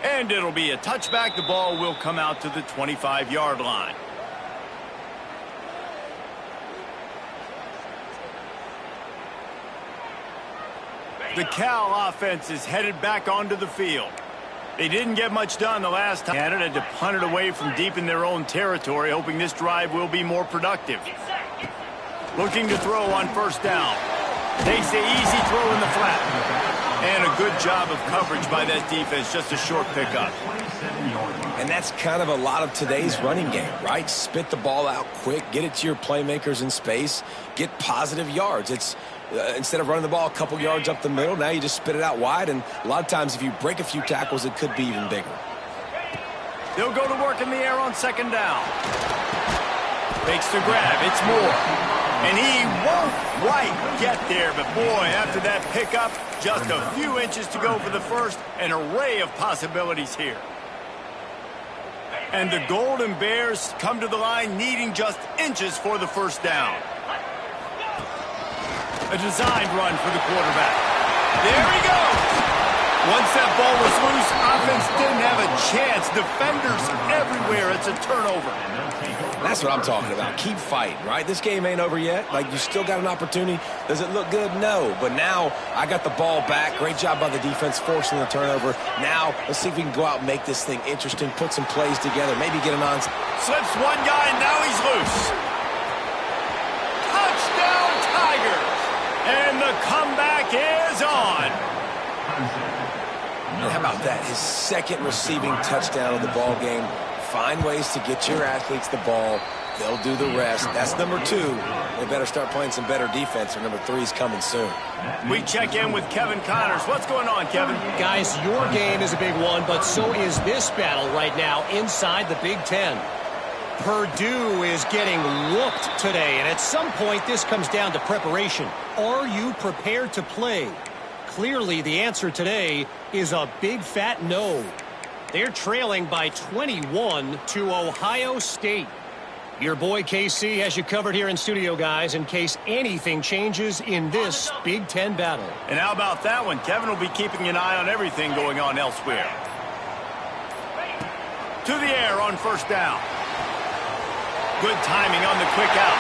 A: And it'll be a touchback. The ball will come out to the 25-yard line. The Cal offense is headed back onto the field. They didn't get much done the last time. Canada had to punt it away from deep in their own territory, hoping this drive will be more productive. Looking to throw on 1st down. Takes the easy throw in the flat. And a good job of coverage by that defense, just a short pickup.
F: And that's kind of a lot of today's running game, right? Spit the ball out quick, get it to your playmakers in space, get positive yards. It's instead of running the ball a couple yards up the middle, now you just spit it out wide, and a lot of times if you break a few tackles, it could be even bigger.
A: They'll go to work in the air on 2nd down. Makes the grab. It's Moore. And he won't quite get there, but boy, after that pickup, just a few inches to go for the first. An array of possibilities here. And the Golden Bears come to the line needing just inches for the 1st down. A designed run for the quarterback. There he goes. Once that ball was loose, offense didn't have a chance. Defenders everywhere. It's a turnover.
F: That's what I'm talking about. Keep fighting, right? This game ain't over yet. Like, you still got an opportunity. Does it look good? No. But now I got the ball back. Great job by the defense forcing the turnover. Now let's see if we can go out and make this thing interesting, put some plays together, maybe get an on.
A: Slips one guy, and now he's loose. Touchdown, Tigers. And the comeback is on.
F: And how about that? His 2nd receiving touchdown of the ball game. Find ways to get your athletes the ball. They'll do the rest. That's number 2. They better start playing some better defense, or number 3 is coming soon.
A: We check in with Kevin Connors. What's going on, Kevin?
E: Guys, your game is a big one, but so is this battle right now inside the Big Ten. Purdue is getting whooped today, and at some point this comes down to preparation. Are you prepared to play? Clearly the answer today is a big fat no. They're trailing by 21 to Ohio State. Your boy KC has you covered here in studio, guys, in case anything changes in this Big Ten battle.
A: And how about that one? Kevin will be keeping an eye on everything going on elsewhere. To the air on 1st down. Good timing on the quick out.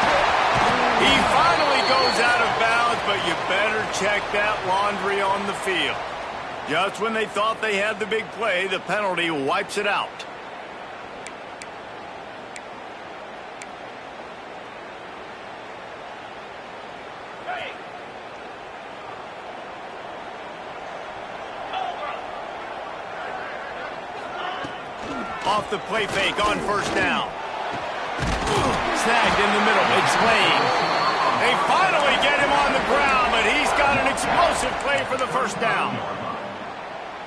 A: He finally goes out of bounds, but you better check that laundry on the field. Just when they thought they had the big play, the penalty wipes it out. Off the play fake on 1st down. Snagged in the middle. It's Lane. They finally get him on the ground, but he's got an explosive play for the 1st down.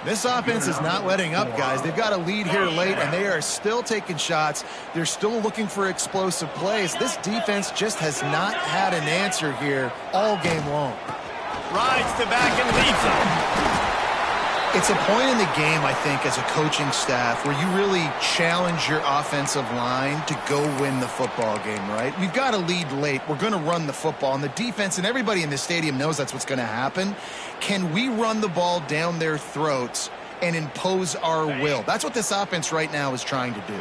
C: This offense is not letting up, guys. They've got a lead here late, and they are still taking shots. They're still looking for explosive plays. This defense just has not had an answer here all game long.
A: Rides the back and leaves him.
C: It's a point in the game, I think, as a coaching staff where you really challenge your offensive line to go win the football game, right? We've got to lead late. We're going to run the football. And the defense and everybody in the stadium knows that's what's going to happen. Can we run the ball down their throats and impose our will? That's what this offense right now is trying to do.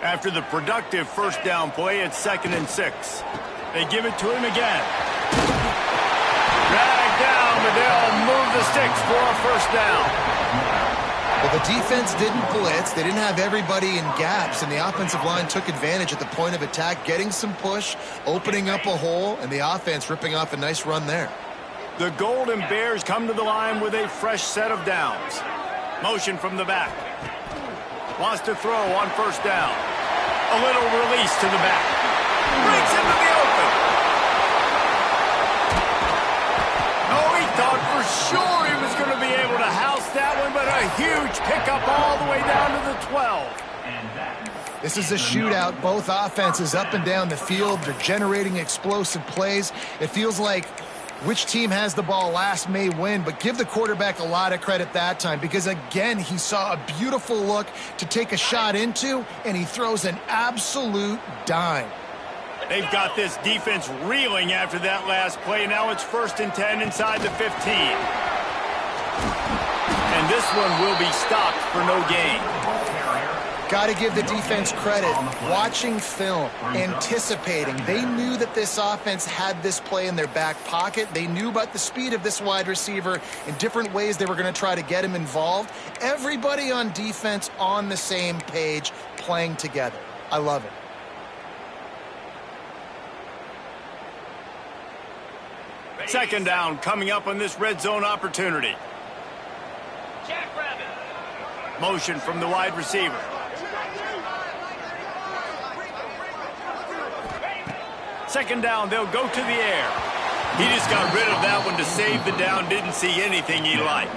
A: After the productive first down play, it's 2nd and 6. They give it to him again. Drag down, but they'll move the sticks for a first down.
C: Well, the defense didn't blitz. They didn't have everybody in gaps, and the offensive line took advantage at the point of attack, getting some push, opening up a hole, and the offense ripping off a nice run there.
A: The Golden Bears come to the line with a fresh set of downs. Motion from the back. Wants to throw on first down. A little release to the back. Breaks into the open. Oh, he thought for sure he was going to be able to house that one, but a huge pickup all the way down to the 12.
C: This is a shootout. Both offenses up and down the field. They're generating explosive plays. It feels like which team has the ball last may win, but give the quarterback a lot of credit that time because, again, he saw a beautiful look to take a shot into, and he throws an absolute dime.
A: They've got this defense reeling after that last play. Now it's 1st and 10 inside the 15. And this one will be stopped for no gain.
C: Got to give the defense credit. Watching film, anticipating. They knew that this offense had this play in their back pocket. They knew about the speed of this wide receiver in different ways they were going to try to get him involved. Everybody on defense on the same page, playing together. I love it.
A: Second down coming up on this red zone opportunity. Motion from the wide receiver. Second down, they'll go to the air. He just got rid of that one to save the down. Didn't see anything he liked.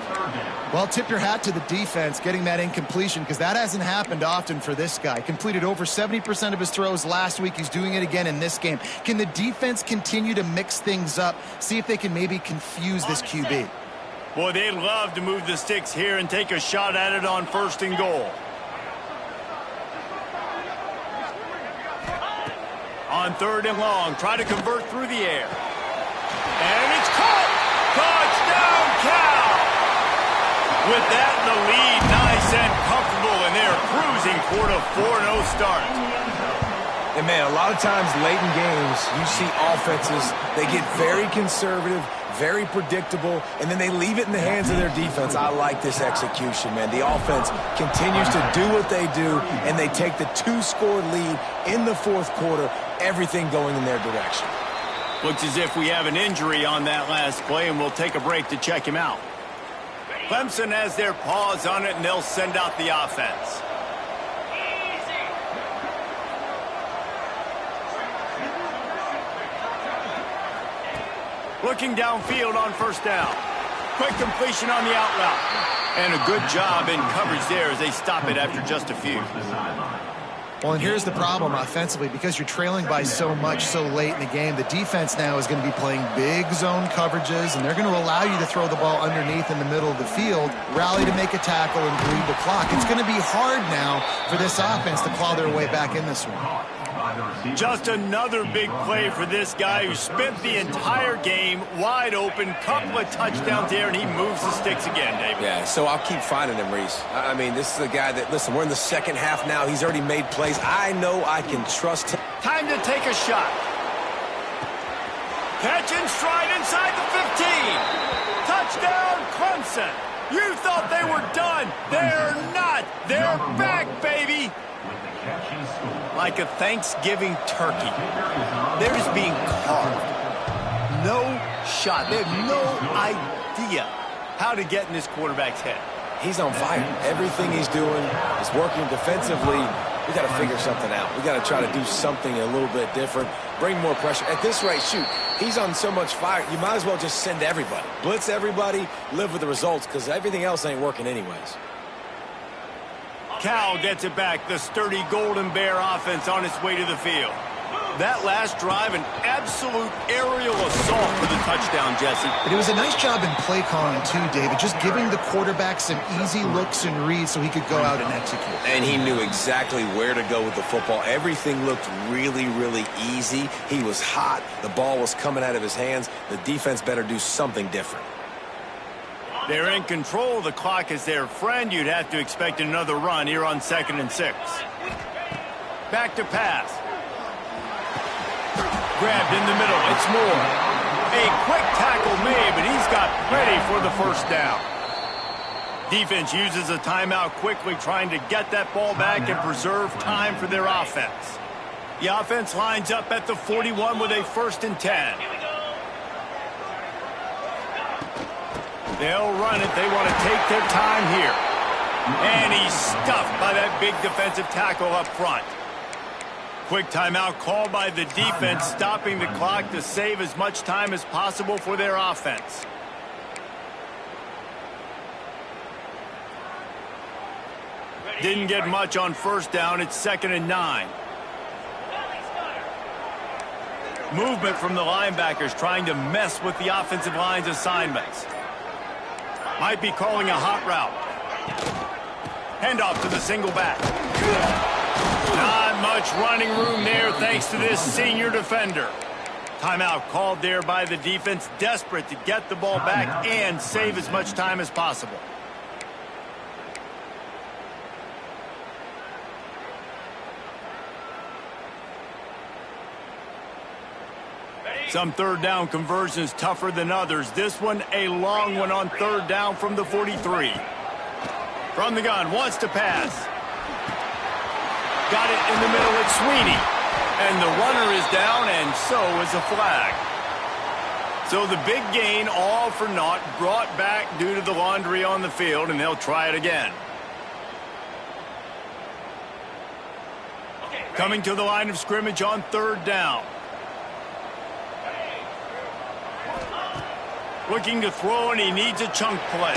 C: Well, tip your hat to the defense getting that incompletion because that hasn't happened often for this guy. Completed over 70% of his throws last week. He's doing it again in this game. Can the defense continue to mix things up? See if they can maybe confuse this QB.
A: Boy, they'd love to move the sticks here and take a shot at it on 1st and goal. On 3rd and long, try to convert through the air. And it's caught! Touchdown, Cal! With that in the lead, nice and comfortable, and they're cruising toward a 4-0 start.
F: And, man, a lot of times late in games, you see offenses, they get very conservative, very predictable, and then they leave it in the hands of their defense. I like this execution, man. The offense continues to do what they do, and they take the 2-score lead in the 4th quarter, everything going in their direction.
A: Looks as if we have an injury on that last play, and we'll take a break to check him out. Clemson has their paws on it, and they'll send out the offense. Looking downfield on first down. Quick completion on the out route. And a good job in coverage there as they stop it after just a few.
C: Well, and here's the problem offensively. Because you're trailing by so much so late in the game, the defense now is going to be playing big zone coverages, and they're going to allow you to throw the ball underneath in the middle of the field, rally to make a tackle, and bleed the clock. It's going to be hard now for this offense to claw their way back in this one.
A: Just another big play for this guy who spent the entire game wide open, couple of touchdowns there, and he moves the sticks again, David.
B: Yeah, so I'll keep finding him, Reese. I mean, this is a guy that, listen, we're in the second half now. He's already made plays. I know I can trust him.
A: Time to take a shot. Catch and stride inside the 15. Touchdown, Clemson. You thought they were done. They're not. They're back, baby. Like a Thanksgiving turkey. They're just being carved. No shot. They have no idea how to get in this quarterback's head.
B: He's on fire. Everything he's doing is working defensively. We got to figure something out. We got to try to do something a little bit different. Bring more pressure. At this rate, shoot, he's on so much fire, you might as well just send everybody. Blitz everybody, live with the results, because everything else ain't working anyways.
A: Cal gets it back. The sturdy Golden Bear offense on its way to the field. That last drive, an absolute aerial assault for the touchdown, Jesse.
C: But it was a nice job in play calling, too, David, just giving the quarterback some easy looks and reads so he could go out and execute.
B: And he knew exactly where to go with the football. Everything looked really, really easy. He was hot. The ball was coming out of his hands. The defense better do something different.
A: They're in control. The clock is their friend. You'd have to expect another run here on 2nd and 6. Back to pass. Grabbed in the middle. It's Moore. A quick tackle made, but he's got plenty for the first down. Defense uses a timeout quickly, trying to get that ball back and preserve time for their offense. The offense lines up at the 41 with a 1st and 10. They'll run it. They want to take their time here. And he's stuffed by that big defensive tackle up front. Quick timeout called by the defense, stopping the clock to save as much time as possible for their offense. Didn't get much on 1st down. It's 2nd and 9. Movement from the linebackers trying to mess with the offensive line's assignments. Might be calling a hot route. Handoff to the single back. Not much running room there thanks to this senior defender. Timeout called there by the defense, desperate to get the ball back and save as much time as possible. Some 3rd down conversions tougher than others. This one a long one on 3rd down from the 43. From the gun, wants to pass. Got it in the middle, it's Sweeney. And the runner is down, and so is a flag. So the big gain, all for naught, brought back due to the laundry on the field, and they'll try it again. Coming to the line of scrimmage on 3rd down. Looking to throw, and he needs a chunk play.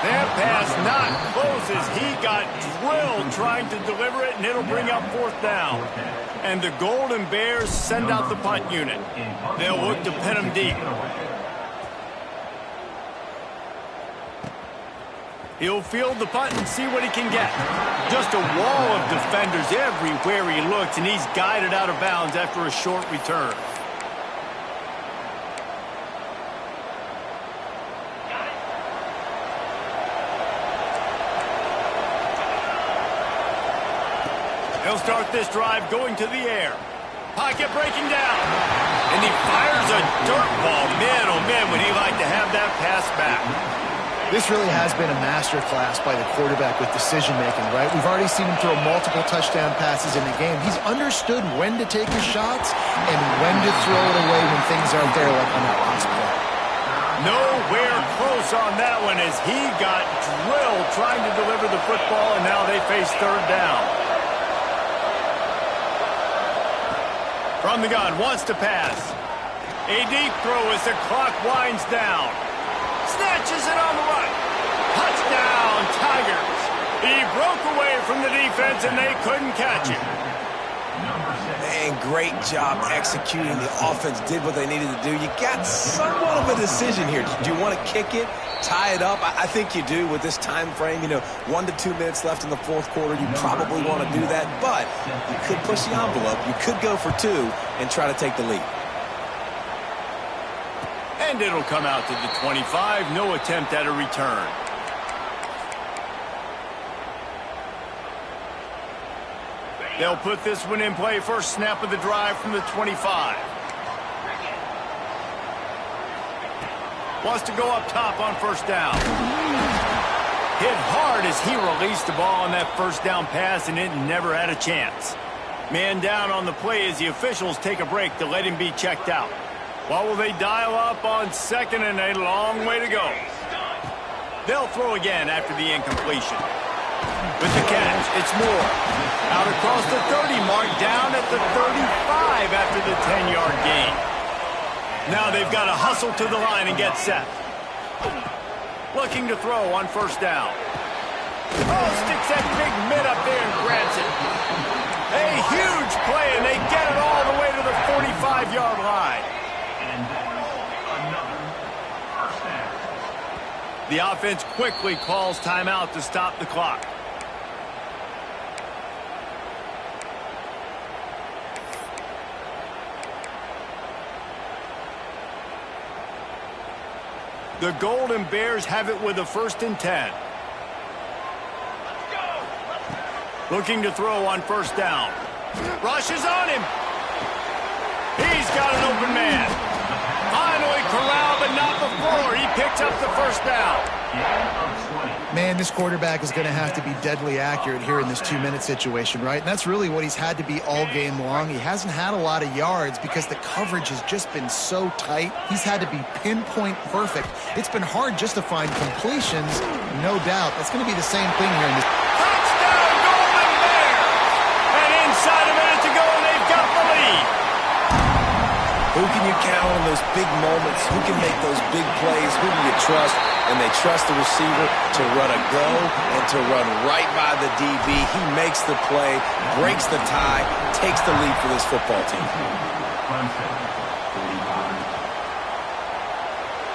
A: That pass not close as he got drilled trying to deliver it, and it'll bring up 4th down. And the Golden Bears send out the punt unit. They'll look to pin him deep. He'll field the punt and see what he can get. Just a wall of defenders everywhere he looks, and he's guided out of bounds after a short return. He'll start this drive going to the air. Pocket breaking down. And he fires a dirt ball. Man, oh man, would he like to have that pass back.
C: This really has been a masterclass by the quarterback with decision-making, right? We've already seen him throw multiple touchdown passes in the game. He's understood when to take his shots and when to throw it away when things aren't there, like on that last play.
A: Nowhere close on that one as he got drilled trying to deliver the football, and now they face 3rd down. From the gun, wants to pass. A deep throw as the clock winds down. Snatches it on the run. Touchdown, Tigers. He broke away from the defense, and they couldn't catch him.
B: Man, great job executing. The offense did what they needed to do. You got somewhat of a decision here. Do you want to kick it, tie it up? I think you do with this time frame. 1 to 2 minutes left in the 4th quarter. You probably want to do that, but you could push the envelope. You could go for 2 and try to take the lead.
A: And it'll come out to the 25. No attempt at a return. They'll put this one in play. First snap of the drive from the 25. Wants to go up top on 1st down. Hit hard as he released the ball on that 1st down pass, and it never had a chance. Man down on the play as the officials take a break to let him be checked out. What will they dial up on 2nd and a long way to go? They'll throw again after the incompletion. With the catch, it's Moore. Out across the 30 mark, down at the 35 after the 10-yard gain. Now they've got to hustle to the line and get set. Looking to throw on 1st down. Oh, sticks that big mid up there and grabs it. A huge play, and they get it all the way to the 45-yard line.
D: And that's another first down.
A: The offense quickly calls timeout to stop the clock. The Golden Bears have it with a 1st and 10. Looking to throw on 1st down. Rushes on him. He's got an open man. Finally corralled, but not before. He picked up the 1st down.
C: Man, this quarterback is going to have to be deadly accurate here in this 2-minute situation, right? And that's really what he's had to be all game long. He hasn't had a lot of yards because the coverage has just been so tight. He's had to be pinpoint perfect. It's been hard just to find completions, no doubt. That's going to be the same thing here in this.
A: Touchdown, Golden Bears! And inside a minute to go, and they've got the lead.
B: Who can you count on those big moments? Who can make those big plays? Who do you trust? And they trust the receiver to run a go and to run right by the DB. He makes the play, breaks the tie, takes the lead for this football team.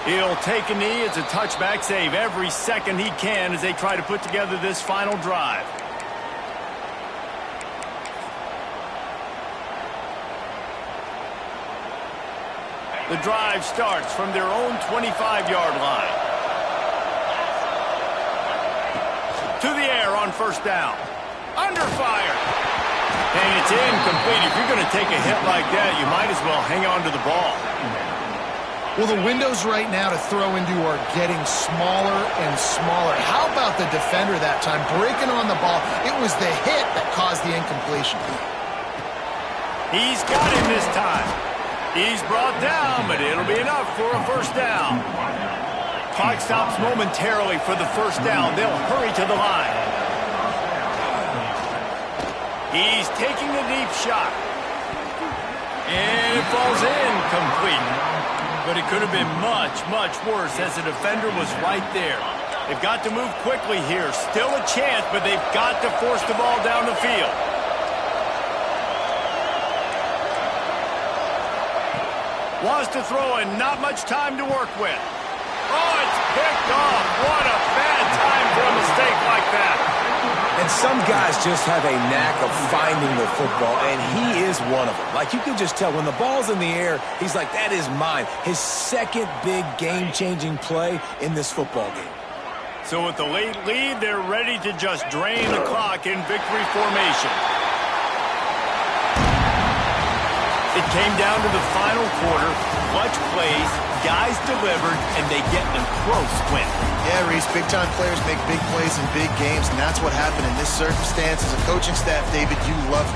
A: He'll take a knee. It's a touchback save every second he can as they try to put together this final drive. The drive starts from their own 25-yard line. To the air on 1st down. Under fire. And it's incomplete. If you're going to take a hit like that, you might as well hang on to the ball.
C: Well, the windows right now to throw into are getting smaller and smaller. How about the defender that time breaking on the ball? It was the hit that caused the incompletion.
A: He's got him this time. He's brought down, but it'll be enough for a 1st down. Clock stops momentarily for the 1st down. They'll hurry to the line. He's taking the deep shot. And it falls incomplete. But it could have been much, much worse as the defender was right there. They've got to move quickly here. Still a chance, but they've got to force the ball down the field. Wants to throw and not much time to work with. Oh, it's picked off. What a bad time for a mistake like that.
B: And some guys just have a knack of finding the football, and he is one of them. Like, you can just tell when the ball's in the air, he's like, that is mine. His second big game-changing play in this football game.
A: So with the late lead, they're ready to just drain the clock in victory formation. It came down to the final quarter. Clutch plays, guys delivered, and they get a close win.
C: Yeah, Reese, big-time players make big plays in big games, and that's what happened in this circumstance. As a coaching staff, David, you love them.